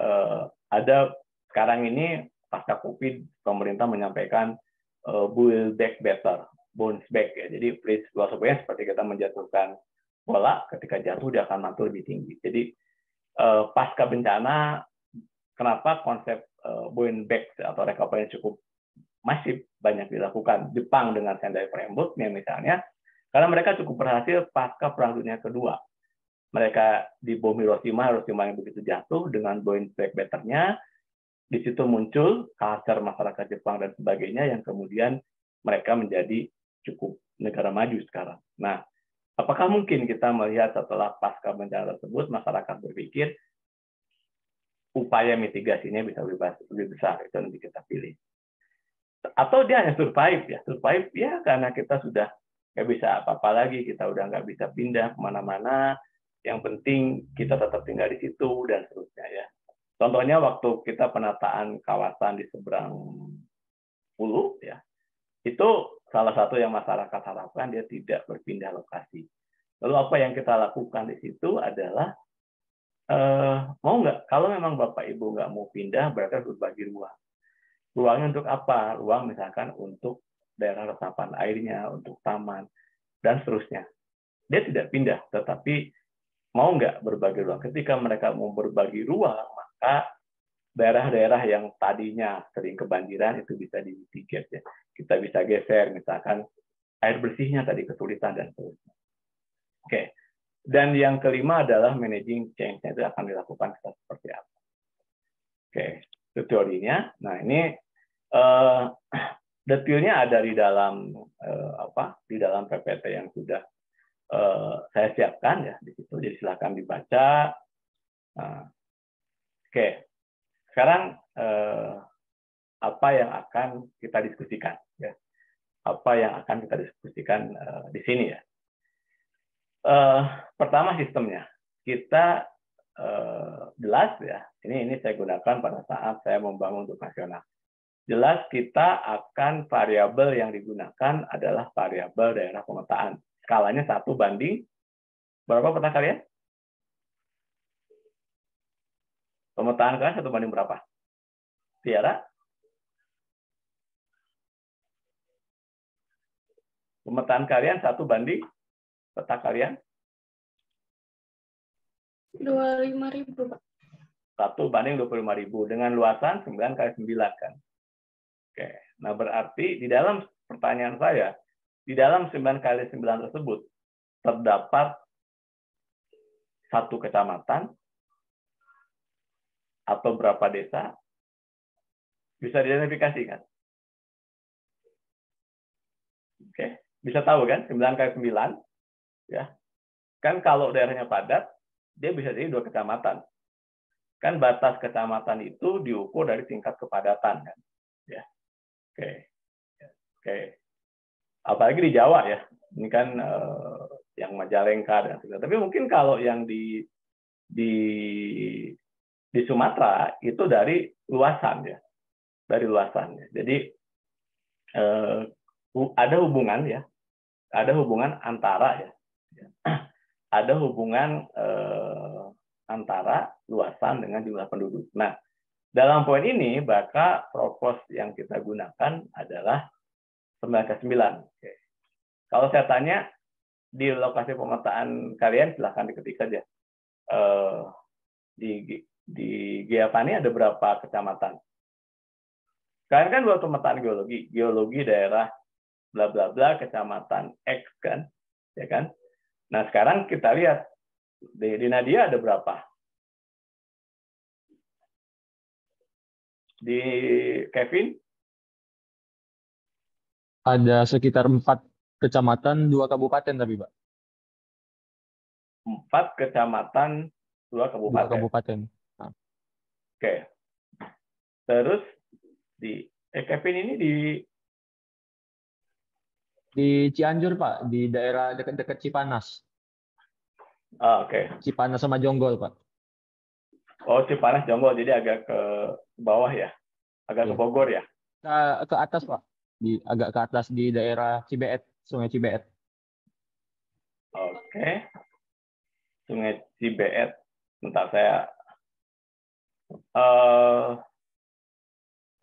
ada sekarang ini pasca COVID pemerintah menyampaikan build back better, bounce back ya. Jadi filosofinya seperti kita menjatuhkan bola, ketika jatuh dia akan mantul lebih tinggi. Jadi pasca bencana, kenapa konsep bounce back atau recovery cukup masif banyak dilakukan. Jepang dengan Sendai Framework misalnya, karena mereka cukup berhasil pasca Perang Dunia Kedua. Mereka di bom Hiroshima yang begitu jatuh dengan bounce back better-nya, di situ muncul culture masyarakat Jepang dan sebagainya yang kemudian mereka menjadi cukup negara maju sekarang. Nah, apakah mungkin kita melihat setelah pasca bencana tersebut masyarakat berpikir upaya mitigasinya bisa lebih besar, itu nanti kita pilih. Atau dia hanya survive ya karena kita sudah nggak bisa apa-apa lagi, kita udah nggak bisa pindah kemana-mana, yang penting kita tetap tinggal di situ dan seterusnya ya. Contohnya waktu kita penataan kawasan di seberang Hulu ya, itu salah satu yang masyarakat harapkan dia tidak berpindah lokasi. Lalu apa yang kita lakukan di situ adalah mau nggak, kalau memang Bapak Ibu nggak mau pindah berarti harus berbagi ruang. Ruangnya untuk apa? Ruang misalkan untuk daerah resapan airnya, untuk taman, dan seterusnya. Dia tidak pindah, tetapi mau nggak berbagi ruang. Ketika mereka mau berbagi ruang, maka daerah-daerah yang tadinya sering kebanjiran itu bisa dimitigasi. Ya. Kita bisa geser, misalkan air bersihnya tadi kesulitan dan seterusnya. Oke. Dan yang kelima adalah managing change-nya itu akan dilakukan seperti apa. Oke, itu teorinya. Nah, ini detailnya ada di dalam di dalam PPT yang sudah saya siapkan ya di situ. Jadi silakan dibaca. Oke, sekarang apa yang akan kita diskusikan ya? Apa yang akan kita diskusikan di sini ya? Pertama sistemnya, kita jelas ya. Ini saya gunakan pada saat saya membangun untuk nasional. Jelas kita akan variabel yang digunakan adalah variabel daerah pemetaan. Skalanya 1 banding berapa peta kalian? Pemetaan kalian 1 banding berapa? Tiara? Pemetaan kalian 1 banding peta kalian? 25.000, Pak. 1 banding 25.000 dengan luasan 9 kali 9 kan? Oke. Nah, berarti di dalam pertanyaan saya, di dalam 9 kali 9 tersebut terdapat 1 kecamatan atau berapa desa? Bisa diidentifikasi kan? Oke. Bisa tahu kan? 9 kali 9 ya. Kan kalau daerahnya padat, dia bisa jadi 2 kecamatan. Kan batas kecamatan itu diukur dari tingkat kepadatan kan. Ya. Oke. Oke. Apalagi di Jawa ya. Ini kan yang Majalengka dan sebagainya. Tapi mungkin kalau yang di Sumatera itu dari luasan ya. Dari luasan ya. Jadi ada hubungan ya. Ada hubungan antara ya. Ada hubungan antara luasan dengan jumlah penduduk. Nah, dalam poin ini, maka propos yang kita gunakan adalah 9 ke 9. Oke. Kalau saya tanya, di lokasi pemetaan kalian, silahkan diketik saja. Di Giavani ada berapa kecamatan? Kalian kan buat pemetaan geologi daerah bla bla bla kecamatan X kan, ya kan? Nah sekarang kita lihat di Nadia ada berapa? Di Kevin? Ada sekitar 4 kecamatan, 2 kabupaten tapi, Pak. 4 kecamatan, 2 kabupaten. 2 kabupaten. Oke. Terus Kevin ini Di Cianjur, Pak, di daerah dekat-dekat Cipanas. oke. Cipanas sama Jonggol, Pak. Oh, Cipanas Jonggol, jadi agak ke bawah ya, agak ke Iya. Bogor ya. Ke atas, Pak. Agak ke atas di daerah Cibeet, Sungai Cibeet. Oke. Sungai Cibeet. Bentar saya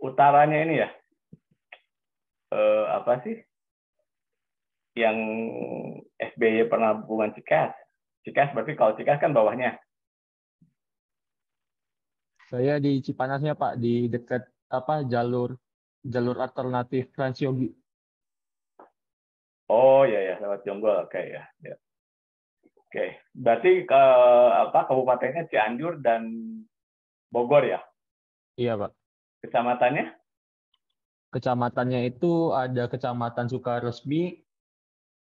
utaranya ini ya. Apa sih? Yang SBY pernah hubungan Cikas. Cikas berarti kalau Cikas kan bawahnya. Saya di Cipanasnya, Pak, di dekat jalur alternatif Transyogi. Oh ya ya, lewat Jonggol. Oke ya. Ya. Oke. Berarti kabupatennya Cianjur dan Bogor ya. Iya, Pak. Kecamatannya? Kecamatannya itu ada Kecamatan Sukaresmi,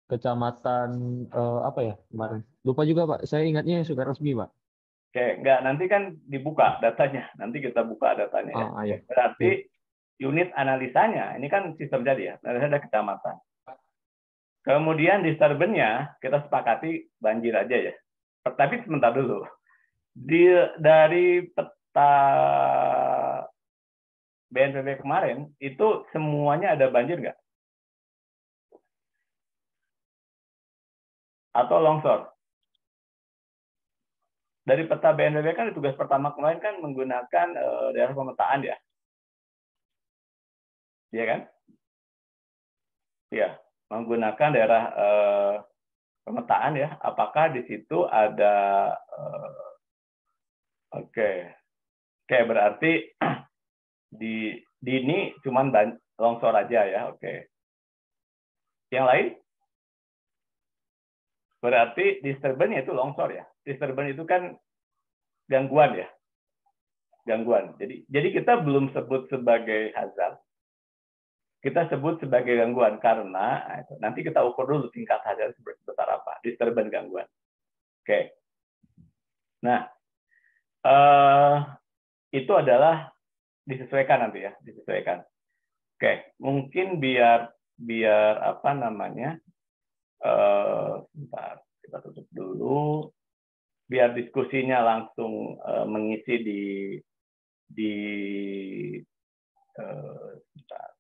Kecamatan apa ya kemarin? Lupa juga, Pak. Saya ingatnya Sukaresmi, Pak. Oke, enggak, nanti kan dibuka datanya. Nanti kita buka datanya ya. Iya. Oke, berarti Iya. unit analisanya, ini kan sistem jadi ya, ada kecamatan. Kemudian disturbannya, kita sepakati banjir aja ya. Tapi sebentar dulu. Dari peta BNPB kemarin, itu semuanya ada banjir nggak? Atau longsor? Dari peta BNPB kan tugas pertama kemarin kan menggunakan daerah pemetaan ya. Iya kan? Iya, menggunakan daerah pemetaan ya. Apakah di situ ada oke. Oke, berarti di ini cuman longsor aja ya. Oke. Yang lain? Berarti disturban itu longsor ya. Disturban itu kan gangguan ya. Gangguan. Jadi kita belum sebut sebagai hazard. Kita sebut sebagai gangguan karena nanti kita ukur dulu tingkat hazard sebesar apa. Disturban gangguan. Oke. Nah, itu adalah disesuaikan nanti ya, disesuaikan. Oke, mungkin biar apa namanya? Bentar, kita tutup dulu. Biar diskusinya langsung mengisi di bentar.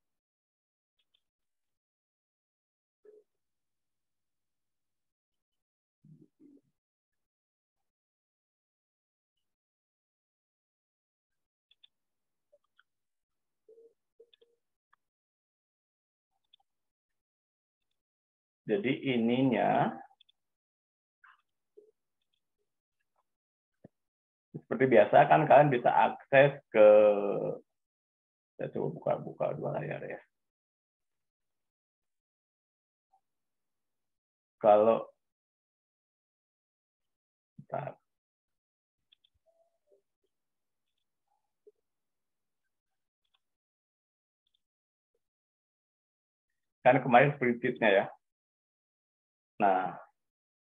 Jadi ininya seperti biasa kan kalian bisa akses ke, saya coba buka dua layar ya. Kalau bentar. Kan kemarin spreadsheet-nya ya. Nah,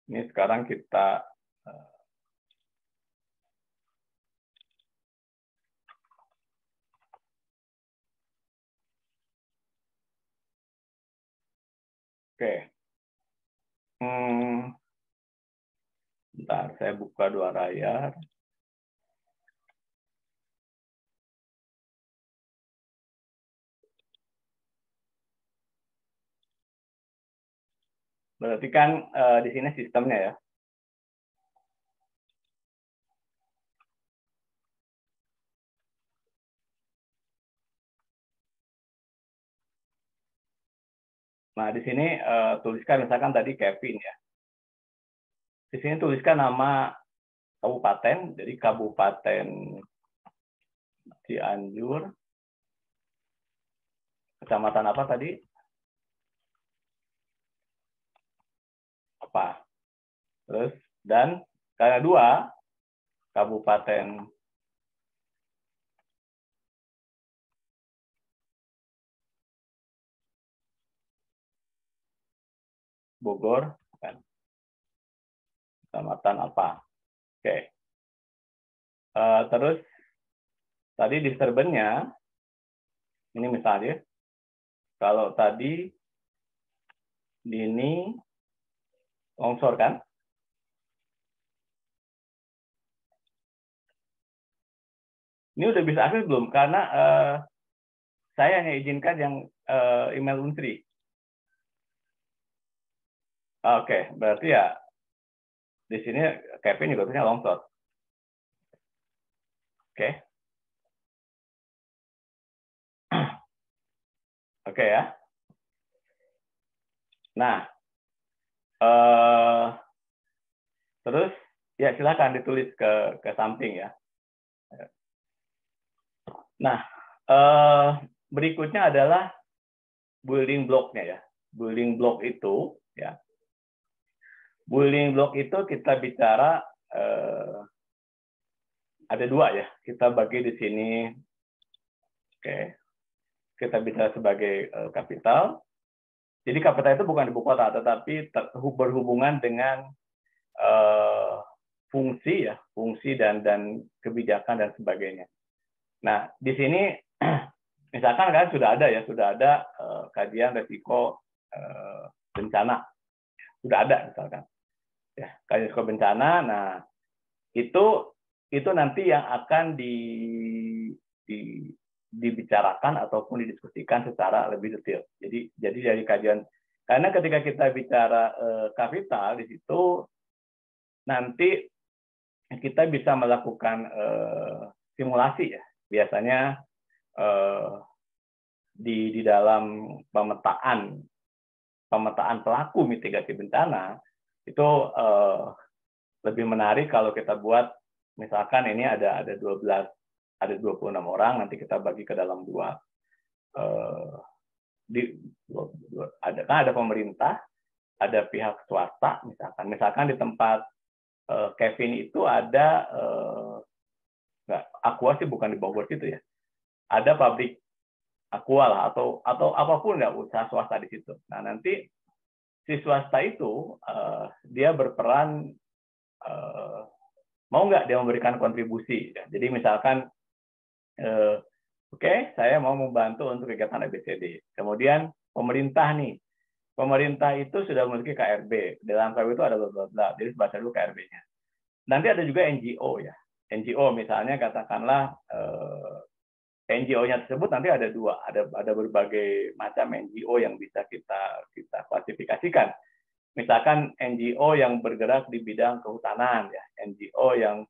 ini sekarang kita oke. Bentar, saya buka dua layar. Berarti kan di sini sistemnya ya. Nah, di sini tuliskan misalkan tadi Kevin ya. Di sini tuliskan nama kabupaten, jadi Kabupaten Cianjur. Kecamatan apa tadi? Apa? Terus, dan karena dua, Kabupaten Bogor, kan? Kecamatan apa? Oke. Terus tadi disturbannya, ini misalnya, kalau tadi ini longsor kan, ini udah bisa akses belum? Karena saya hanya izinkan yang email Unsri. Oke, berarti ya di sini Kevin juga punya longsor. Oke. Oke ya. Nah, terus ya silakan ditulis ke samping ya. Nah, berikutnya adalah building block-nya ya. Building block itu ya. Building block itu kita bicara ada dua ya. Kita bagi di sini. Oke. Kita bicara sebagai kapital. Jadi kapital itu bukan ibu kota, tetapi berhubungan dengan fungsi ya, fungsi dan kebijakan dan sebagainya. Nah, di sini misalkan kan sudah ada kajian resiko bencana, sudah ada misalkan, ya kajian resiko bencana. Nah, itu nanti yang akan dibicarakan ataupun didiskusikan secara lebih detail. Jadi dari kajian, karena ketika kita bicara kapital di situ nanti kita bisa melakukan simulasi ya. Biasanya di dalam pemetaan pelaku mitigasi bencana itu lebih menarik kalau kita buat misalkan ini ada 26 orang, nanti kita bagi ke dalam ada pemerintah, ada pihak swasta misalkan di tempat Kevin itu ada Aqua sih bukan di Bogor situ ya, ada pabrik Aqua lah atau apapun ya, usaha swasta di situ. Nah nanti si swasta itu dia berperan, mau nggak dia memberikan kontribusi ya. Jadi misalkan oke, saya mau membantu untuk kegiatan ABCD. Kemudian pemerintah itu sudah memiliki KRB. Dalam KRB itu ada bla bla. Jadi baca dulu KRB-nya. Nanti ada juga NGO ya. NGO misalnya katakanlah NGO-nya tersebut nanti ada dua, ada berbagai macam NGO yang bisa kita klasifikasikan. Misalkan NGO yang bergerak di bidang kehutanan ya, NGO yang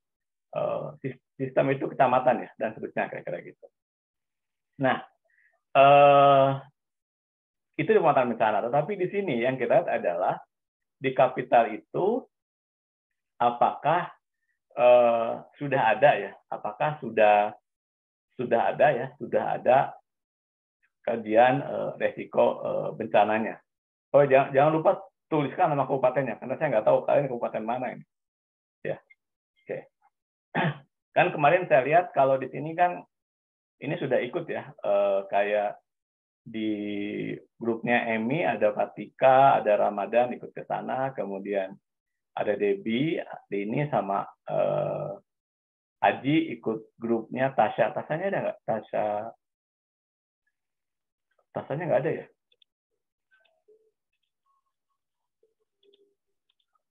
sistem itu kecamatan ya, dan seterusnya kira-kira gitu. Nah, itu di pemetaan bencana. Tetapi di sini yang kita lihat adalah di kapital itu apakah sudah ada ya? Apakah sudah ada kajian resiko bencananya? Oh, jangan lupa tuliskan nama kabupatennya, karena saya nggak tahu kalian kabupaten mana ini. Ya, oke. Kan kemarin saya lihat kalau di sini kan ini sudah ikut ya, kayak di grupnya Emi ada Fatika, ada Ramadan ikut ke sana, kemudian ada Debbie, ini sama Aji ikut grupnya Tasya. Tasyanya ada nggak? Tasyanya nggak ada ya?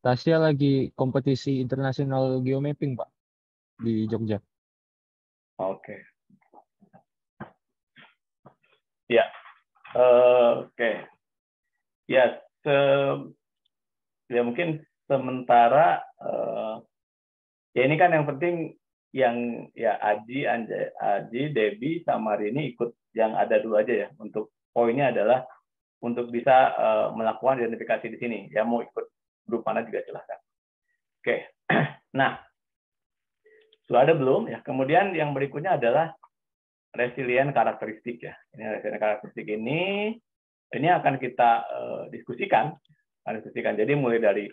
Tasya lagi kompetisi internasional geomapping, Pak, di Jogja. Oke. Ya. Oke. Ya, ya mungkin sementara ya ini kan yang penting yang ya Aji, Debbie sama Rini ikut yang ada dulu aja ya. Untuk poinnya adalah untuk bisa melakukan identifikasi di sini. Ya mau ikut grup mana juga silahkan. Oke. Nah, sudah ada belum ya? Kemudian yang berikutnya adalah resilient karakteristik ya. Ini resilient karakteristik ini akan kita diskusikan. Jadi mulai dari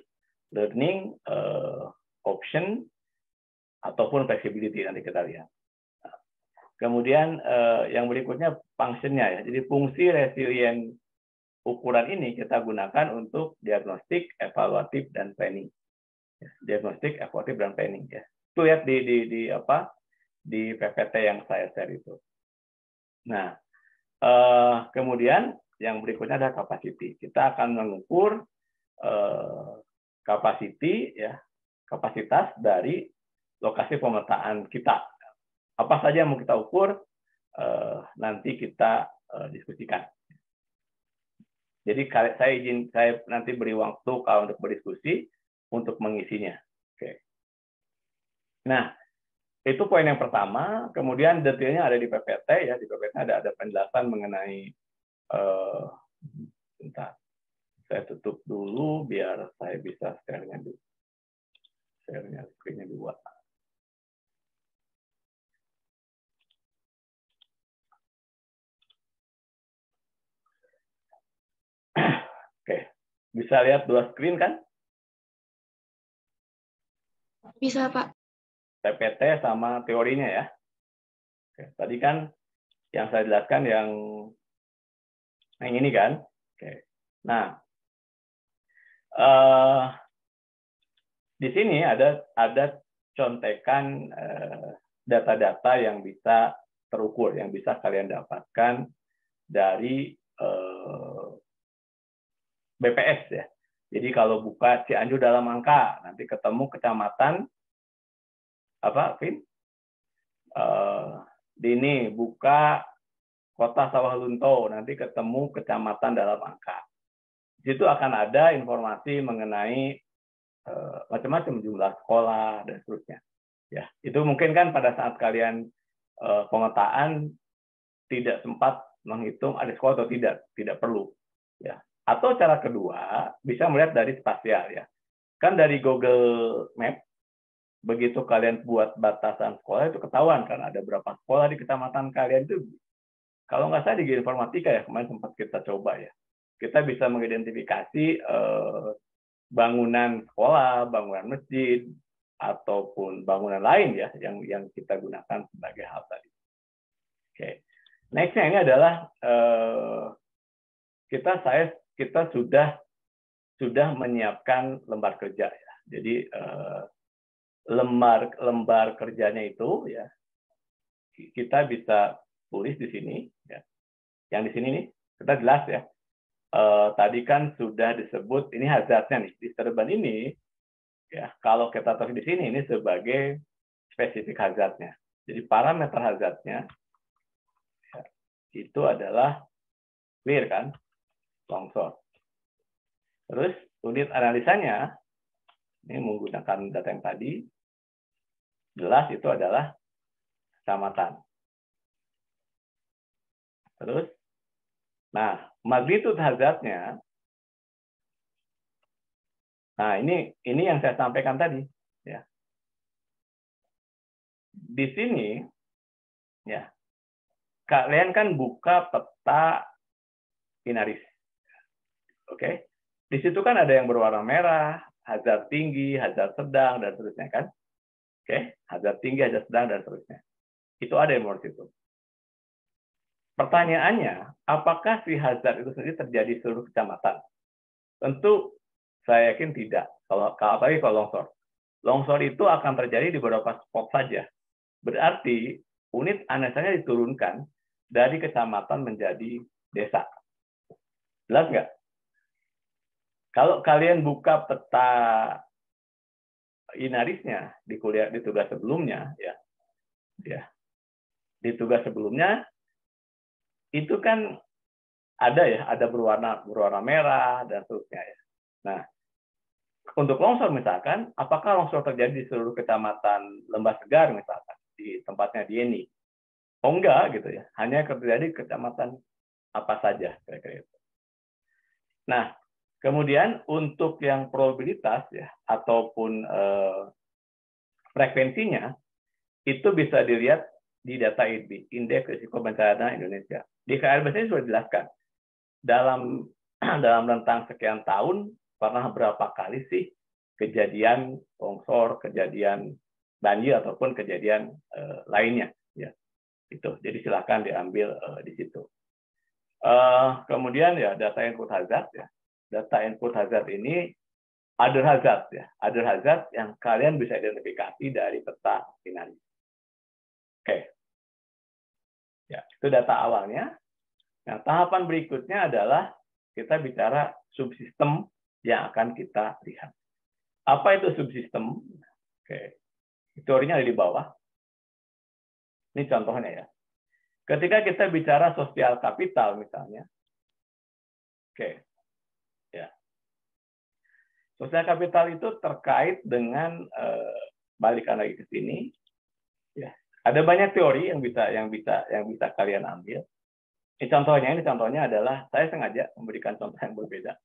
learning, option, ataupun flexibility nanti kita lihat. Kemudian yang berikutnya function-nya ya. Jadi fungsi resilient ukuran ini kita gunakan untuk diagnostik, evaluatif, dan planning. Diagnostik, evaluatif, dan planning ya. Itu lihat di di PPT yang saya share itu. Nah, kemudian yang berikutnya adalah capacity. Kita akan mengukur capacity, ya, kapasitas dari lokasi pemetaan kita. Apa saja yang mau kita ukur, nanti kita diskusikan. Jadi saya nanti beri waktu kalau untuk berdiskusi untuk mengisinya. Oke. Nah, itu poin yang pertama. Kemudian detailnya ada di PPT, ya, di PPT ada penjelasan mengenai bentar. Saya tutup dulu biar saya bisa share-nya dulu. Share-nya screen-nya dua. Oke, bisa lihat dua screen kan? Bisa, Pak. PPT sama teorinya ya. Oke, tadi kan yang saya jelaskan yang ini kan. Oke. Nah, di sini ada contekan data-data yang bisa terukur, yang bisa kalian dapatkan dari BPS ya. Jadi kalau buka Cianjur dalam angka, nanti ketemu kecamatan apa, Vin? Di ini buka Kota Sawah Lunto, nanti ketemu kecamatan dalam angka. Di situ akan ada informasi mengenai macam-macam jumlah sekolah dan seterusnya. Ya, itu mungkin kan pada saat kalian pemetaan tidak sempat menghitung ada sekolah atau tidak perlu. Ya. Atau cara kedua bisa melihat dari spasial ya. Kan dari Google Map begitu kalian buat batasan sekolah itu ketahuan kan ada berapa sekolah di kecamatan kalian itu. Kalau nggak salah di informatika ya kemarin sempat kita coba ya. Kita bisa mengidentifikasi bangunan sekolah, bangunan masjid, ataupun bangunan lain ya yang kita gunakan sebagai hal tadi. Oke, nextnya ini adalah kita sudah menyiapkan lembar kerja ya. Jadi lembar kerjanya itu ya kita bisa tulis di sini ya. Yang di sini nih kita jelas ya. Tadi kan sudah disebut ini hazardnya nih. Disturban ini ya kalau kita tulis di sini ini sebagai spesifik hazardnya. Jadi parameter hazardnya ya, itu adalah clear kan, longsor. Terus unit analisanya ini menggunakan data yang tadi jelas itu adalah kecamatan. Terus, nah magnitude hazardnya, nah ini yang saya sampaikan tadi ya. Di sini ya kalian kan buka peta Inaris, oke? Di situ kan ada yang berwarna merah, hazard tinggi, hazard sedang dan seterusnya kan, oke? Hazard tinggi, hazard sedang dan seterusnya. Itu ada yang di situ. Pertanyaannya, apakah si hazard itu sendiri terjadi di seluruh kecamatan? Tentu saya yakin tidak. Apalagi kalau longsor. Longsor itu akan terjadi di beberapa spot saja. Berarti unit analisanya diturunkan dari kecamatan menjadi desa. Jelas nggak? Kalau kalian buka peta Inarisnya di tugas sebelumnya, ya, di tugas sebelumnya itu kan ada berwarna merah dan seterusnya ya. Nah, untuk longsor misalkan, apakah longsor terjadi di seluruh kecamatan Lembah Segar misalkan di tempatnya Dieni? Oh enggak gitu ya, hanya terjadi di kecamatan apa saja kira-kira itu. Nah, kemudian untuk yang probabilitas ya ataupun frekuensinya itu bisa dilihat di data IRB, Indeks Risiko Bencana Indonesia. Di KLBS ini sudah dijelaskan. Dalam rentang sekian tahun, pernah berapa kali sih kejadian longsor, kejadian banjir, ataupun kejadian lainnya. Ya. Itu. Jadi silakan diambil di situ. Kemudian ya data input hazard. Ya. Data input hazard ini other hazard. Ya. Other hazard yang kalian bisa identifikasi dari peta Inaris. Oke. Ya, itu data awalnya. Nah, tahapan berikutnya adalah kita bicara subsistem yang akan kita lihat. Apa itu subsistem? Oke. Teorinya ada di bawah. Ini contohnya ya. Ketika kita bicara sosial kapital misalnya. Oke. Ya. Sosial kapital itu terkait dengan balikan lagi ke sini. Ya. Ada banyak teori yang bisa kalian ambil. Ini contohnya adalah saya sengaja memberikan contoh yang berbeda.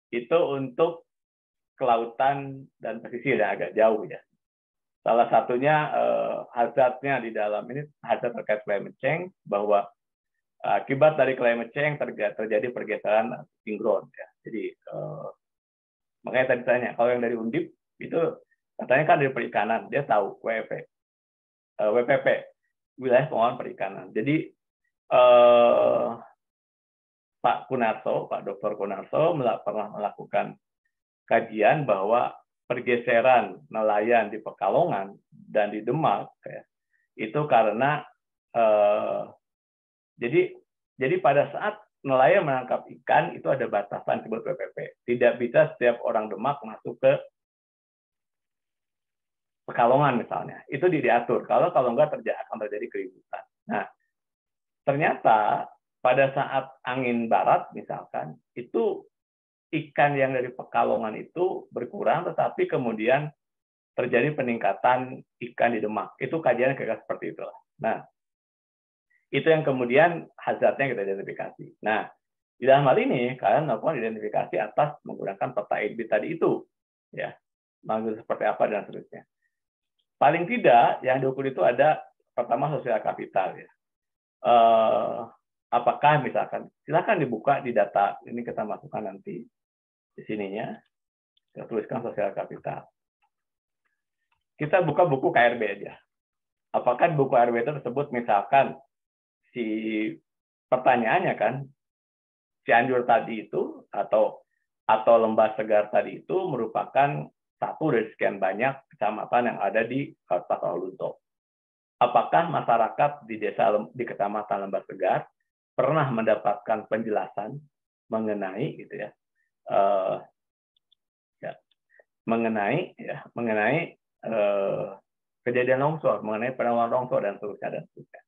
Itu untuk kelautan dan pesisir yang agak jauh ya. Salah satunya hazardnya di dalam ini hazard terkait climate change, bahwa akibat dari climate change terjadi pergeseran sinkron ya. Jadi makanya tadi tanya, kalau yang dari Undip itu katanya kan dari perikanan, dia tahu WPP, wilayah pengelolaan perikanan. Jadi Pak Dr. Kunarso pernah melakukan kajian bahwa pergeseran nelayan di Pekalongan dan di Demak ya, itu karena jadi pada saat nelayan menangkap ikan itu ada batasan disebut WPP. Tidak bisa setiap orang Demak masuk ke Pekalongan misalnya. Itu diatur. Kalau enggak akan terjadi keributan. Nah, ternyata pada saat angin barat misalkan, itu ikan yang dari Pekalongan itu berkurang, tetapi kemudian terjadi peningkatan ikan di Demak. Itu kajiannya kayak seperti itu. Nah, itu yang kemudian hazardnya kita identifikasi. Nah, di dalam hal ini kalian melakukan identifikasi atas menggunakan peta EDBI tadi itu, ya, maksud seperti apa dan seterusnya. Paling tidak yang diukur itu ada pertama sosial kapital, ya. Apakah misalkan, silakan dibuka di data ini kita masukkan nanti di sininya, kita tuliskan sosial kapital. Kita buka buku KRB aja. Apakah di buku KRB itu tersebut misalkan si pertanyaannya kan Cianjur tadi itu atau Lembah Segar tadi itu merupakan satu dari sekian banyak kecamatan yang ada di Kabupaten Sawalunto. Apakah masyarakat di Kecamatan Lembah Segar pernah mendapatkan penjelasan mengenai gitu ya, mengenai kejadian longsor, mengenai penanggulangan longsor dan seterusnya.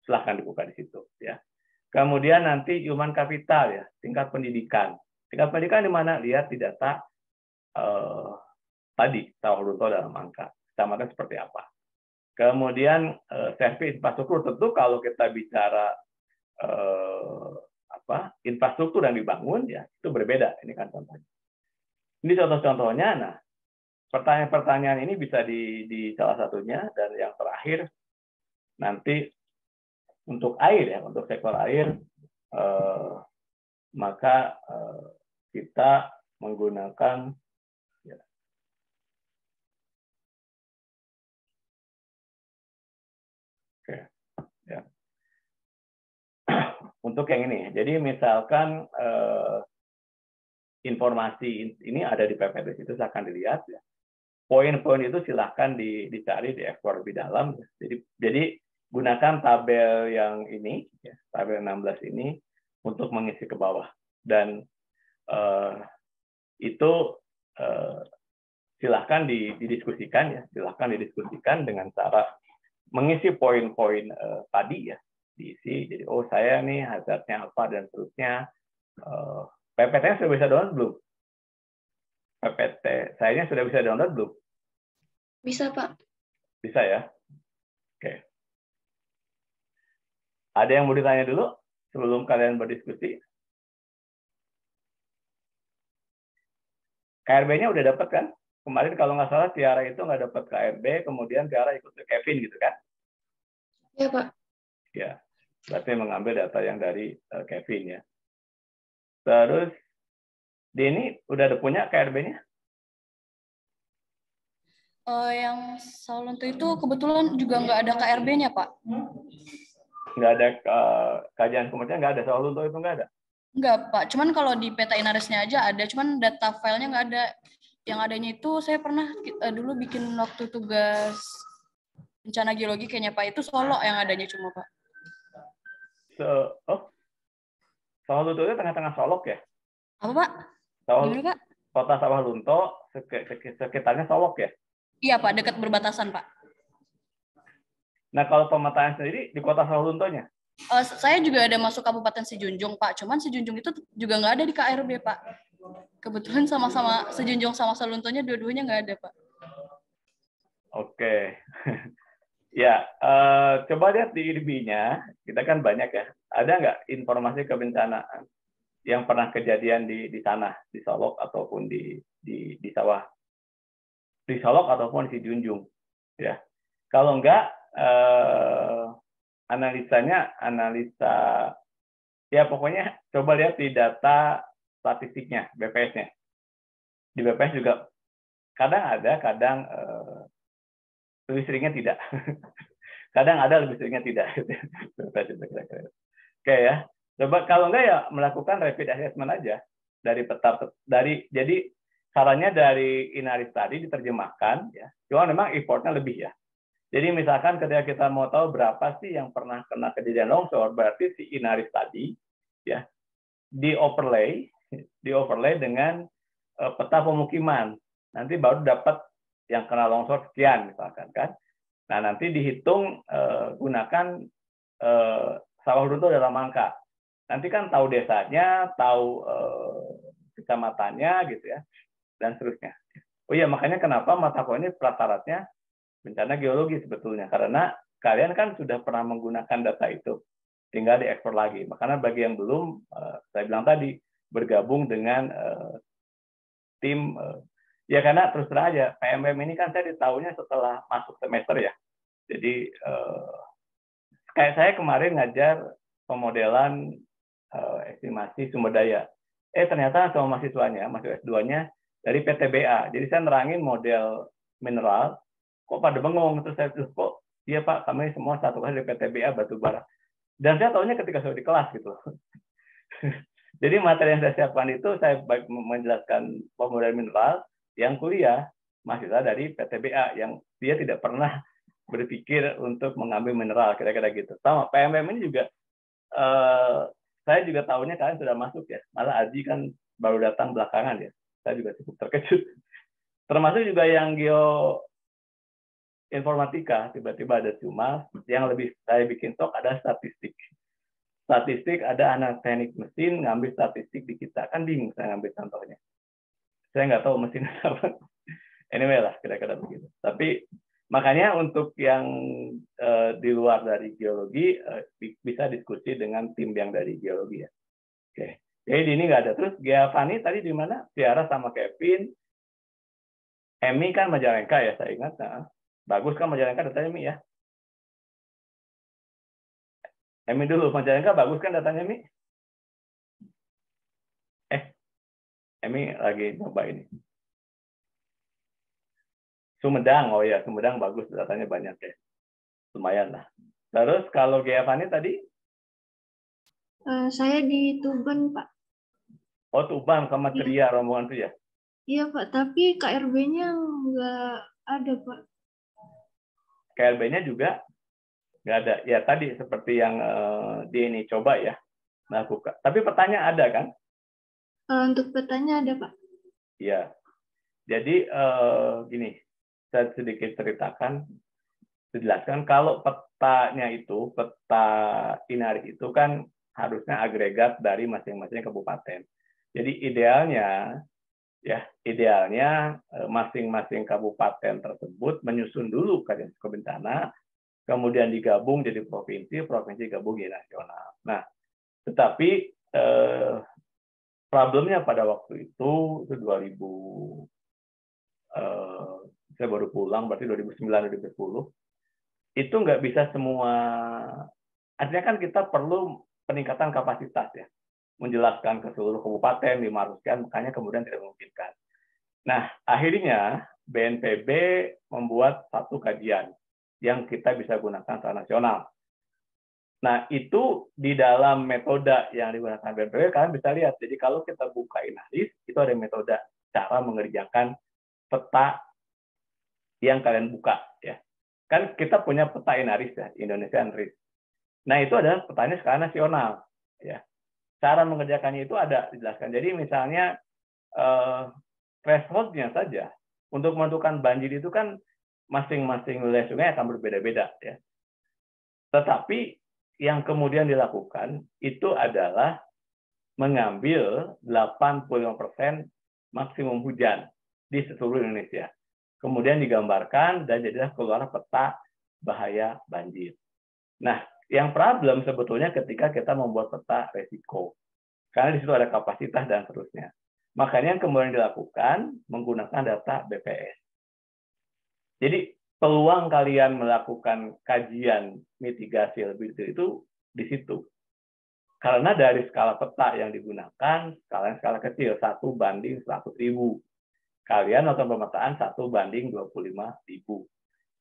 Silahkan dibuka di situ ya. Kemudian nanti human capital ya, tingkat pendidikan. Tingkat pendidikan di mana? Lihat di data tadi Sawalunto dalam angka kecamatan seperti apa. Kemudian servis infrastruktur, tentu kalau kita bicara infrastruktur yang dibangun ya itu berbeda. Ini kan contohnya. Ini contoh-contohnya. Nah, pertanyaan-pertanyaan ini bisa di salah satunya, dan yang terakhir nanti untuk air ya, untuk sektor air maka kita menggunakan ya, oke ya. Untuk yang ini, jadi misalkan informasi ini ada di PPT itu, silahkan dilihat ya. Poin-poin itu silahkan dicari, diekspor lebih dalam. Jadi gunakan tabel yang ini, ya, tabel 16 ini untuk mengisi ke bawah. Dan itu silahkan didiskusikan ya, silahkan didiskusikan dengan cara mengisi poin-poin tadi ya, diisi. Jadi saya nih hazardnya apa dan seterusnya. PPT sudah bisa download belum? PPT saya sudah bisa download belum? Bisa, Pak. Bisa ya? Oke. Ada yang mau ditanya dulu sebelum kalian berdiskusi? KRB-nya udah dapat kan? Kemarin kalau nggak salah Tiara itu nggak dapat KRB, kemudian Tiara ikut ke Kevin gitu kan? Iya, Pak. Ya, berarti mengambil data yang dari Kevin ya. Terus Denny udah punya KRB-nya? Yang Sawalunto itu kebetulan juga nggak ada KRB-nya, Pak. Nggak ada kajian kemudian, nggak ada Sawalunto itu nggak ada? Nggak, Pak. Cuman kalau di peta inarisnya aja ada, cuman data filenya nggak ada. Yang adanya itu saya pernah dulu bikin waktu tugas bencana geologi kayaknya Pak, itu Solo yang adanya cuma Pak. Sawah Lunto itu tengah-tengah Solok ya? Apa Pak? Gimana Pak? Kota Sawah Lunto sekitarnya Solok ya? Iya Pak, dekat berbatasan Pak. Nah kalau pemetaan sendiri di Kota Sawah Luntonya? Saya juga ada masuk Kabupaten Sejunjung Pak, cuman Sejunjung itu juga nggak ada di KRB Pak. Kebetulan sama-sama Sejunjung sama Saluntonya dua-duanya nggak ada Pak. Oke. Ya, coba lihat di IDB-nya, kita kan banyak ya. Ada nggak informasi kebencanaan yang pernah kejadian di sana, di Solok ataupun di sawah, di Solok ataupun di Junjung, ya. Kalau nggak, analisa, ya pokoknya coba lihat di data statistiknya, BPS-nya. Di BPS juga kadang ada, kadang lebih seringnya tidak. Kadang ada, lebih seringnya tidak. Oke ya. Coba kalau enggak ya melakukan rapid assessment aja dari peta jadi sarannya dari Inaris tadi diterjemahkan ya. Cuma memang effortnya lebih ya. Jadi misalkan ketika kita mau tahu berapa sih yang pernah kena kejadian longsor, berarti si Inaris tadi ya di overlay dengan peta pemukiman. Nanti baru dapat yang kena longsor sekian misalkan kan. Nah, nanti dihitung gunakan Sawah Lunto dalam angka. Nanti kan tahu desanya, tahu kecamatannya gitu ya, dan seterusnya. Oh iya, makanya kenapa mata kuliah ini prasyaratnya bencana geologi sebetulnya, karena kalian kan sudah pernah menggunakan data itu, tinggal diekspor lagi. Makanya bagi yang belum, saya bilang tadi, bergabung dengan tim, ya karena terus terang aja, PMM ini kan saya ditahunya setelah masuk semester ya. Jadi, kayak saya kemarin ngajar pemodelan estimasi sumber daya. Ternyata sama mahasiswanya, mahasiswa S2-nya dari PTBA. Jadi saya nerangin model mineral, kok pada bengong. Terus saya bilang, kok iya Pak, kami semua satu kali dari PTBA batubara. Dan saya tahunya ketika saya di kelas gitu. Jadi materi yang saya siapkan itu saya menjelaskan pemodel mineral, yang kuliah mahasiswa dari PTBA yang dia tidak pernah berpikir untuk mengambil mineral, kira-kira gitu. Sama PMM ini juga saya juga tahunya kalian sudah masuk ya. Malah Aji kan baru datang belakangan ya. Saya juga cukup terkejut. Termasuk juga yang geoinformatika, tiba-tiba ada cuma yang lebih saya bikin sok ada statistik. Statistik ada anak teknik mesin ngambil statistik di kita. Kan bingung saya ngambil contohnya. Saya nggak tahu mesin apa. Anyway lah, kira-kira begitu. Tapi makanya untuk yang di luar dari geologi bisa diskusi dengan tim yang dari geologi ya. Oke. Jadi ini nggak ada. Terus Giovanni tadi di mana? Tiara sama Kevin. Emi kan Majalengka ya saya ingat. Nah, bagus kan Majalengka datanya Mi ya. Emi dulu Majalengka bagus kan datanya Mi? Emi lagi coba ini. Sumedang, oh ya Sumedang bagus datanya banyak ya, lumayan lah. Terus kalau Giovanni tadi? Saya di Tuban Pak. Oh Tuban sama Ceria rombongan itu ya? Iya Pak, tapi KRB-nya nggak ada Pak. KRB-nya juga nggak ada. Ya tadi seperti yang di ini coba ya melakukan. Tapi petanya ada kan? Untuk petanya ada Pak. Iya. Jadi gini. Saya sedikit ceritakan, dijelaskan kalau petanya itu, peta Inaris itu kan harusnya agregat dari masing-masing kabupaten. Jadi idealnya masing-masing kabupaten tersebut menyusun dulu kajian risiko bencana, kemudian digabung jadi provinsi, provinsi gabung jadi nasional. Nah, tetapi problemnya pada waktu itu 2000 saya baru pulang, berarti 2009-2010, itu nggak bisa semua, artinya kan kita perlu peningkatan kapasitas ya, menjelaskan ke seluruh kabupaten, 500 sekian, makanya kemudian tidak memungkinkan. Nah, akhirnya BNPB membuat satu kajian yang kita bisa gunakan secara nasional. Nah, itu di dalam metode yang digunakan BNPB, kalian bisa lihat, jadi kalau kita buka Inaris, itu ada metode cara mengerjakan peta yang kalian buka ya. Kan kita punya peta Inaris ya, Indonesian RIS. Nah, itu adalah petanya skala nasional. Ya. Cara mengerjakannya itu ada dijelaskan. Jadi misalnya threshold-nya saja untuk menentukan banjir itu kan masing-masing wilayah sungai akan berbeda-beda. Ya. Tetapi yang kemudian dilakukan itu adalah mengambil 85% maksimum hujan di seluruh Indonesia. Kemudian digambarkan dan jadilah keluar peta bahaya banjir. Nah, yang problem sebetulnya ketika kita membuat peta resiko. Karena di situ ada kapasitas dan seterusnya. Makanya yang kemudian dilakukan menggunakan data BPS. Jadi peluang kalian melakukan kajian mitigasi lebih detail itu di situ. Karena dari skala peta yang digunakan, skala kecil, 1/100.000. Kalian melakukan pemetaan 1/25.000.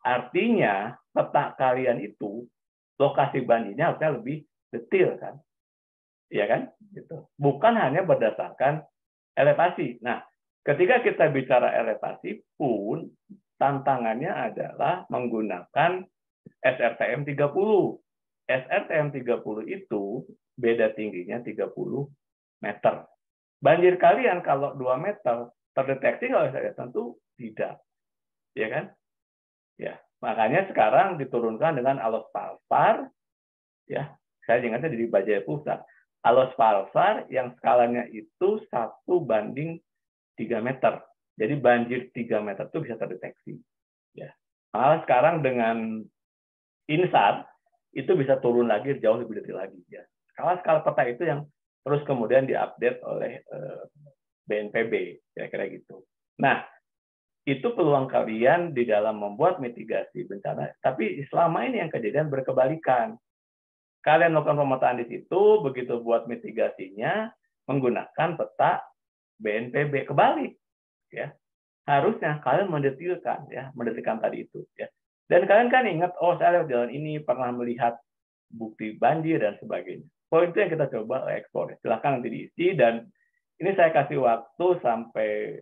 Artinya, peta kalian itu, lokasi banjirnya harusnya lebih detail, kan? Iya kan? Gitu. Bukan hanya berdasarkan elevasi. Nah, ketika kita bicara elevasi pun, tantangannya adalah menggunakan SRTM 30. SRTM 30 itu beda tingginya 30 meter. Banjir kalian kalau 2 meter terdeteksi oleh saya tentu tidak. Ya kan? Ya, makanya sekarang diturunkan dengan Alosvalsar, ya. Saya ingatnya di Bajaj Pusat. Alosvalsar yang skalanya itu 1/3 meter. Jadi banjir 3 meter itu bisa terdeteksi. Ya. Malah sekarang dengan INSAR itu bisa turun lagi jauh lebih detail lagi. Ya. Skala peta itu yang terus kemudian diupdate oleh BNPB, kira-kira gitu. Nah, itu peluang kalian di dalam membuat mitigasi bencana. Tapi selama ini yang kejadian berkebalikan. Kalian melakukan pemetaan di situ, begitu buat mitigasinya menggunakan peta BNPB, kebalik. Ya. Harusnya kalian mendetilkan tadi itu. Ya. Dan kalian kan ingat, oh saya lewat jalan ini pernah melihat bukti banjir dan sebagainya. Poin itu yang kita coba ekspor. Silahkan nanti diisi, dan ini saya kasih waktu sampai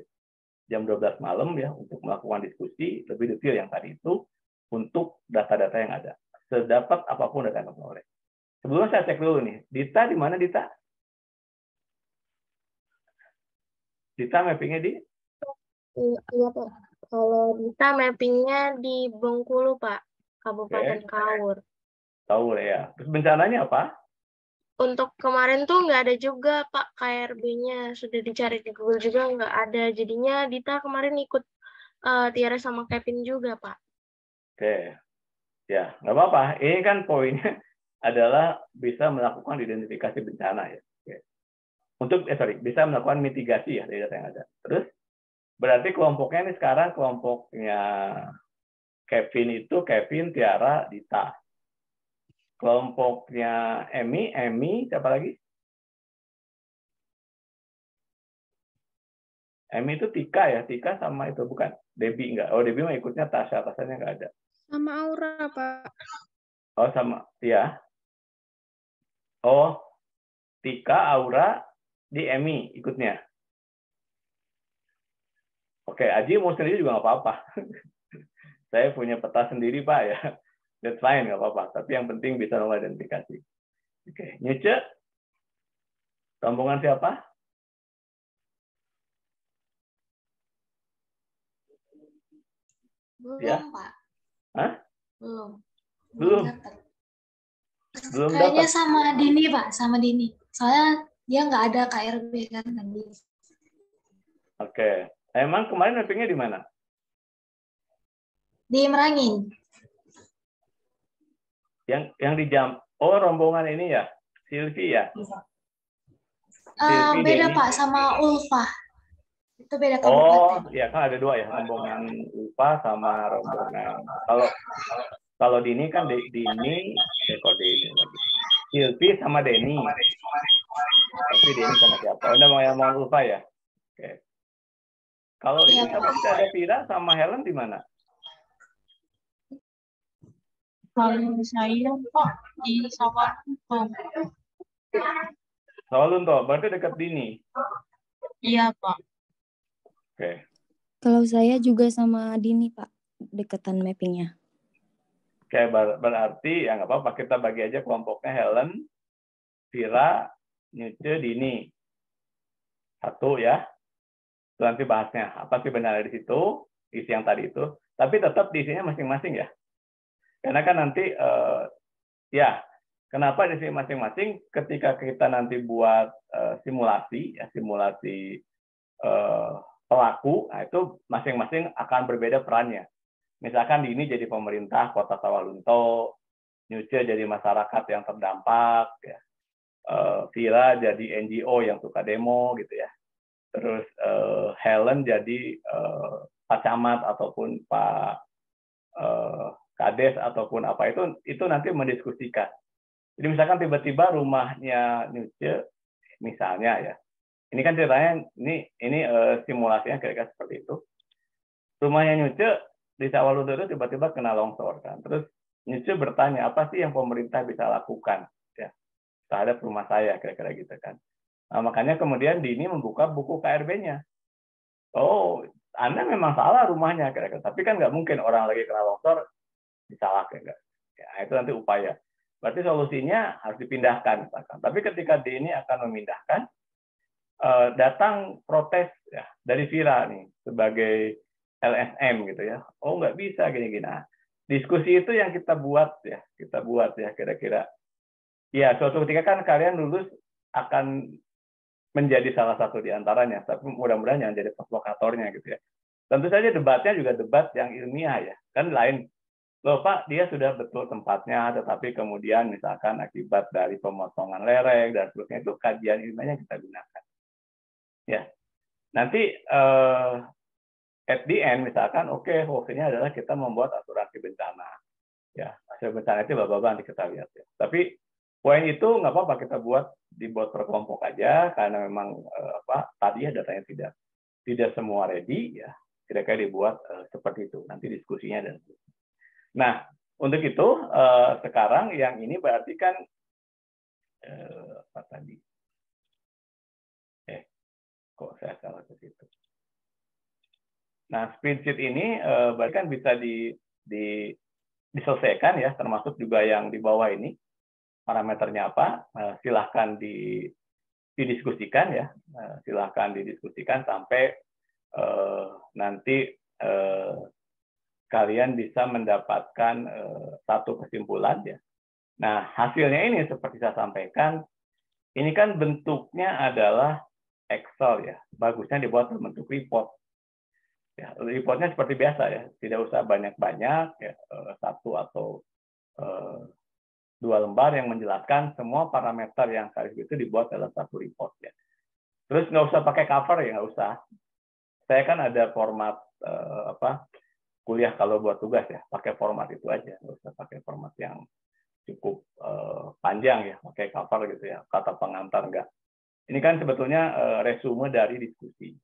jam 12 malam ya untuk melakukan diskusi lebih detail yang tadi itu untuk data-data yang ada. Sedapat apapun data yang diperoleh. Sebelumnya saya cek dulu nih. Dita di mana, Dita? Dita mappingnya di? Iya, Pak. Kalau Dita mappingnya di Bengkulu, Pak. Kabupaten Kaur. Kaur ya. Terus bencananya apa? Untuk kemarin tuh nggak ada juga, Pak, KRB-nya. Sudah dicari di Google juga nggak ada. Jadinya Dita kemarin ikut Tiara sama Kevin juga, Pak. Oke. Ya, nggak apa-apa. Ini kan poinnya adalah bisa melakukan identifikasi bencana ya. Oke. Bisa melakukan mitigasi ya dari data yang ada. Terus berarti kelompoknya ini sekarang kelompoknya Kevin itu Kevin, Tiara, Dita. Kelompoknya Emi, siapa lagi? Emi itu Tika ya, Tika sama itu bukan? Debbie enggak? Oh, Debbie mah ikutnya Tasanya nggak ada. Sama Aura, Pak. Oh, sama, ya. Oh, Tika, Aura, di Emi ikutnya. Oke, Aji mau sendiri juga nggak apa-apa. Saya punya peta sendiri, Pak, ya. That's fine, nggak apa-apa. Tapi yang penting bisa mengidentifikasi. Oke, Nyuce. Rombongan siapa? Belum, Ya? Pak. Hah? Belum. Belum. Dapet. Belum Kayaknya dapat. sama Dini, Pak. Sama Dini. Soalnya dia nggak ada KRB kan tadi. Oke. Emang kemarin mappingnya di mana? Di Merangin. Yang di jam. Oh, rombongan ini ya. Silvi ya. Silvi, Beda, Denny. Pak, sama Ulfa. Itu beda Oh, kabupaten. ya kan ada dua ya, rombongan UPA sama rombongan. Kalau Dini kan Dini, kok Dini lagi. Silvi sama Denny. Silvi, Denny sama siapa? Udah mau yang UPA ya? Oke. Kalau Iya, ini siapa sih, ada Vira sama Helen di mana? Kalau saya Pak di Sawalunto. Sawalunto, berarti dekat Dini. Iya Pak. Oke. Kalau saya juga sama Dini, Pak, deketan mappingnya. Kayak berarti ya nggak apa-apa, kita bagi aja kelompoknya Helen, Vira, Nyuce, Dini. Satu ya. Itu nanti bahasnya apa sih benar di situ, isi yang tadi itu. Tapi tetap diisinya masing-masing ya. Karena kan nanti ya, kenapa diisi masing-masing ketika kita nanti buat simulasi ya, simulasi pelaku, nah itu masing-masing akan berbeda perannya. Misalkan di ini jadi pemerintah Kota Sawalunto, Nyuce jadi masyarakat yang terdampak, ya. Vira jadi NGO yang suka demo gitu ya. Terus Helen jadi Pak Camat ataupun Pak Kades ataupun apa itu nanti mendiskusikan. Jadi misalkan tiba-tiba rumahnya Nyuce misalnya ya. Ini kan ceritanya ini simulasinya kira-kira seperti itu. Rumahnya Nyuce di Sawalunto itu tiba-tiba kena longsor kan. Terus Nyuce bertanya, apa sih yang pemerintah bisa lakukan ya terhadap rumah saya, kira-kira gitu kan. Nah, makanya kemudian Dini membuka buku KRB-nya. Oh, Anda memang salah rumahnya, kira-kira. Tapi kan nggak mungkin orang lagi kena longsor disalahkan, enggak. Ya, itu nanti upaya. Berarti solusinya harus dipindahkan misalkan. Tapi ketika Dini akan memindahkan, datang protes ya dari Vira nih sebagai LSM gitu ya. Oh, nggak bisa gini-gini. Nah, diskusi itu yang kita buat ya kira-kira. Ya, suatu ketika kan kalian lulus akan menjadi salah satu di antaranya, tapi mudah-mudahan jangan jadi provokatornya gitu ya. Tentu saja debatnya juga debat yang ilmiah ya. Kan lain, loh Pak, dia sudah betul tempatnya, tetapi kemudian misalkan akibat dari pemotongan lereng dan seterusnya, itu kajian ilmiahnya kita gunakan. Ya, nanti at the end misalkan oke, hasilnya adalah kita membuat asuransi bencana. Ya, asuransi bencana itu bapak-bapak nanti kita lihat ya. Tapi poin itu nggak apa-apa kita dibuat per kelompok aja karena memang tadi ya datanya tidak semua ready ya. Kira-kira dibuat seperti itu. Nanti diskusinya dan nah, untuk itu sekarang yang ini berarti kan apa tadi? Kok saya salah ke situ. Nah, spreadsheet ini berarti kan bisa diselesaikan ya, termasuk juga yang di bawah ini. Parameternya apa? Silahkan didiskusikan ya. Silahkan didiskusikan sampai nanti kalian bisa mendapatkan satu kesimpulan ya. Nah, hasilnya ini seperti saya sampaikan, ini kan bentuknya adalah Excel ya. Bagusnya dibuat berbentuk report. Ya, reportnya seperti biasa ya, tidak usah banyak-banyak ya, satu atau dua lembar yang menjelaskan semua parameter yang kali itu dibuat dalam satu report ya. Terus nggak usah pakai cover ya, nggak usah. Saya kan ada format kuliah kalau buat tugas ya, pakai format itu aja, nggak usah pakai format yang cukup panjang ya, pakai cover gitu ya, kata pengantar enggak. Ini kan sebetulnya resume dari diskusi.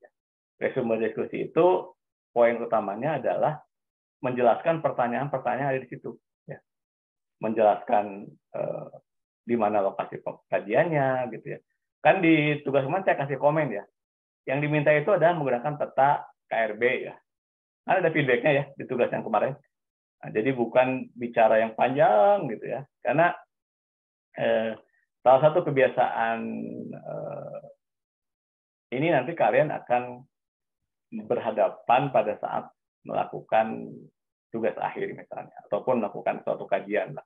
Resume diskusi itu poin utamanya adalah menjelaskan pertanyaan-pertanyaan ada di situ. Ya. Menjelaskan di mana lokasi kajiannya, gitu ya. Kan di tugas kemarin saya kasih komen ya. Yang diminta itu adalah menggunakan peta KRB ya. Kan ada feedbacknya ya di tugas yang kemarin. Nah, jadi bukan bicara yang panjang gitu ya. Karena salah satu kebiasaan ini nanti kalian akan berhadapan pada saat melakukan tugas akhir misalnya, ataupun melakukan suatu kajian lah.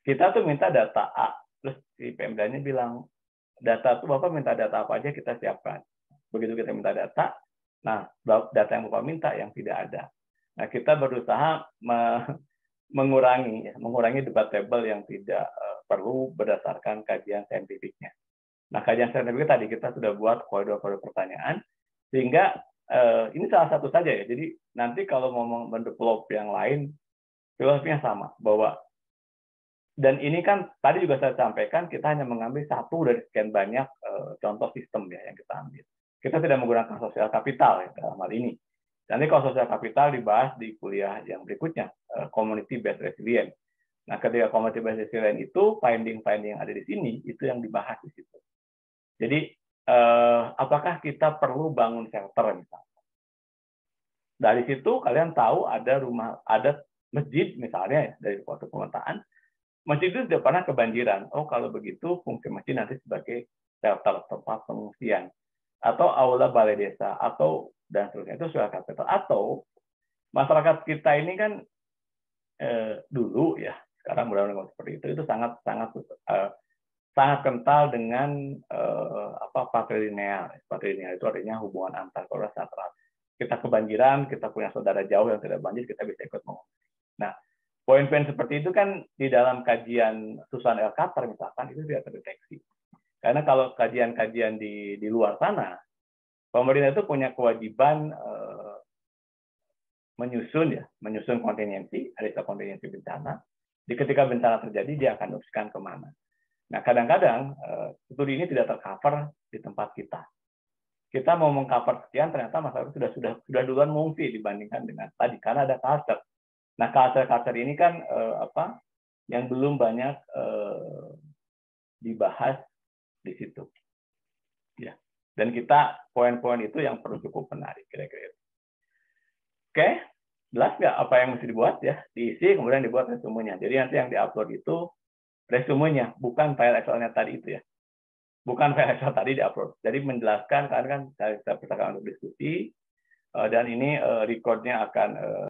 Kita tuh minta data A, terus si PMDA-nya bilang, data tuh Bapak minta data apa aja kita siapkan. Begitu kita minta data, nah data yang Bapak minta yang tidak ada. Nah kita berusaha mengurangi debatable yang tidak perlu berdasarkan kajian saintifiknya. Nah kajian saintifik tadi kita sudah buat koridor-koridor pertanyaan, sehingga ini salah satu saja ya. Jadi nanti kalau mau mendevelop yang lain, filosofinya sama. Bahwa dan ini kan tadi juga saya sampaikan kita hanya mengambil satu dari sekian banyak contoh sistem ya yang kita ambil. Kita tidak menggunakan sosial kapital ya dalam hal ini. Nanti kalau sosial kapital dibahas di kuliah yang berikutnya, community based resilience. Nah ketika community based resilience itu finding-finding yang ada di sini itu yang dibahas di situ. Jadi apakah kita perlu bangun shelter misalnya? Dari situ kalian tahu ada masjid misalnya dari suatu pemetaan, masjid itu tidak pernah kebanjiran. Oh, kalau begitu fungsi masjid nanti sebagai shelter, tempat pengungsian, atau aula balai desa, atau dan seterusnya. Itu sudah kapital. Atau masyarakat kita ini kan dulu ya, sekarang mudah-mudahan seperti itu sangat kental dengan patrilineal. Patrilineal itu artinya hubungan antar keluarga saat kita kebanjiran, kita punya saudara jauh yang tidak banjir, kita bisa ikut mengungsi. Nah, poin-poin seperti itu kan di dalam kajian Susan L. Carter misalkan itu tidak terdeteksi. Karena kalau kajian-kajian di luar sana, pemerintah itu punya kewajiban menyusun kontingensi, ada kontingensi bencana. Ketika bencana terjadi, dia akan menurunkan kemana. Nah, kadang-kadang studi ini tidak tercover di tempat kita. Kita mau mengcover sekian, ternyata masyarakat sudah duluan mengungsi dibandingkan dengan tadi, karena ada culture. Nah, culture ini kan yang belum banyak dibahas di situ. Ya. Dan kita poin-poin itu yang perlu cukup menarik kira-kira. Oke, jelas nggak apa yang mesti dibuat ya? Diisi kemudian dibuat resumenya. Jadi nanti yang diupload itu resumenya, bukan file Excel-nya tadi itu ya. Bukan file Excel tadi diupload. Jadi menjelaskan karena kan saya persilakan untuk diskusi dan ini recordnya akan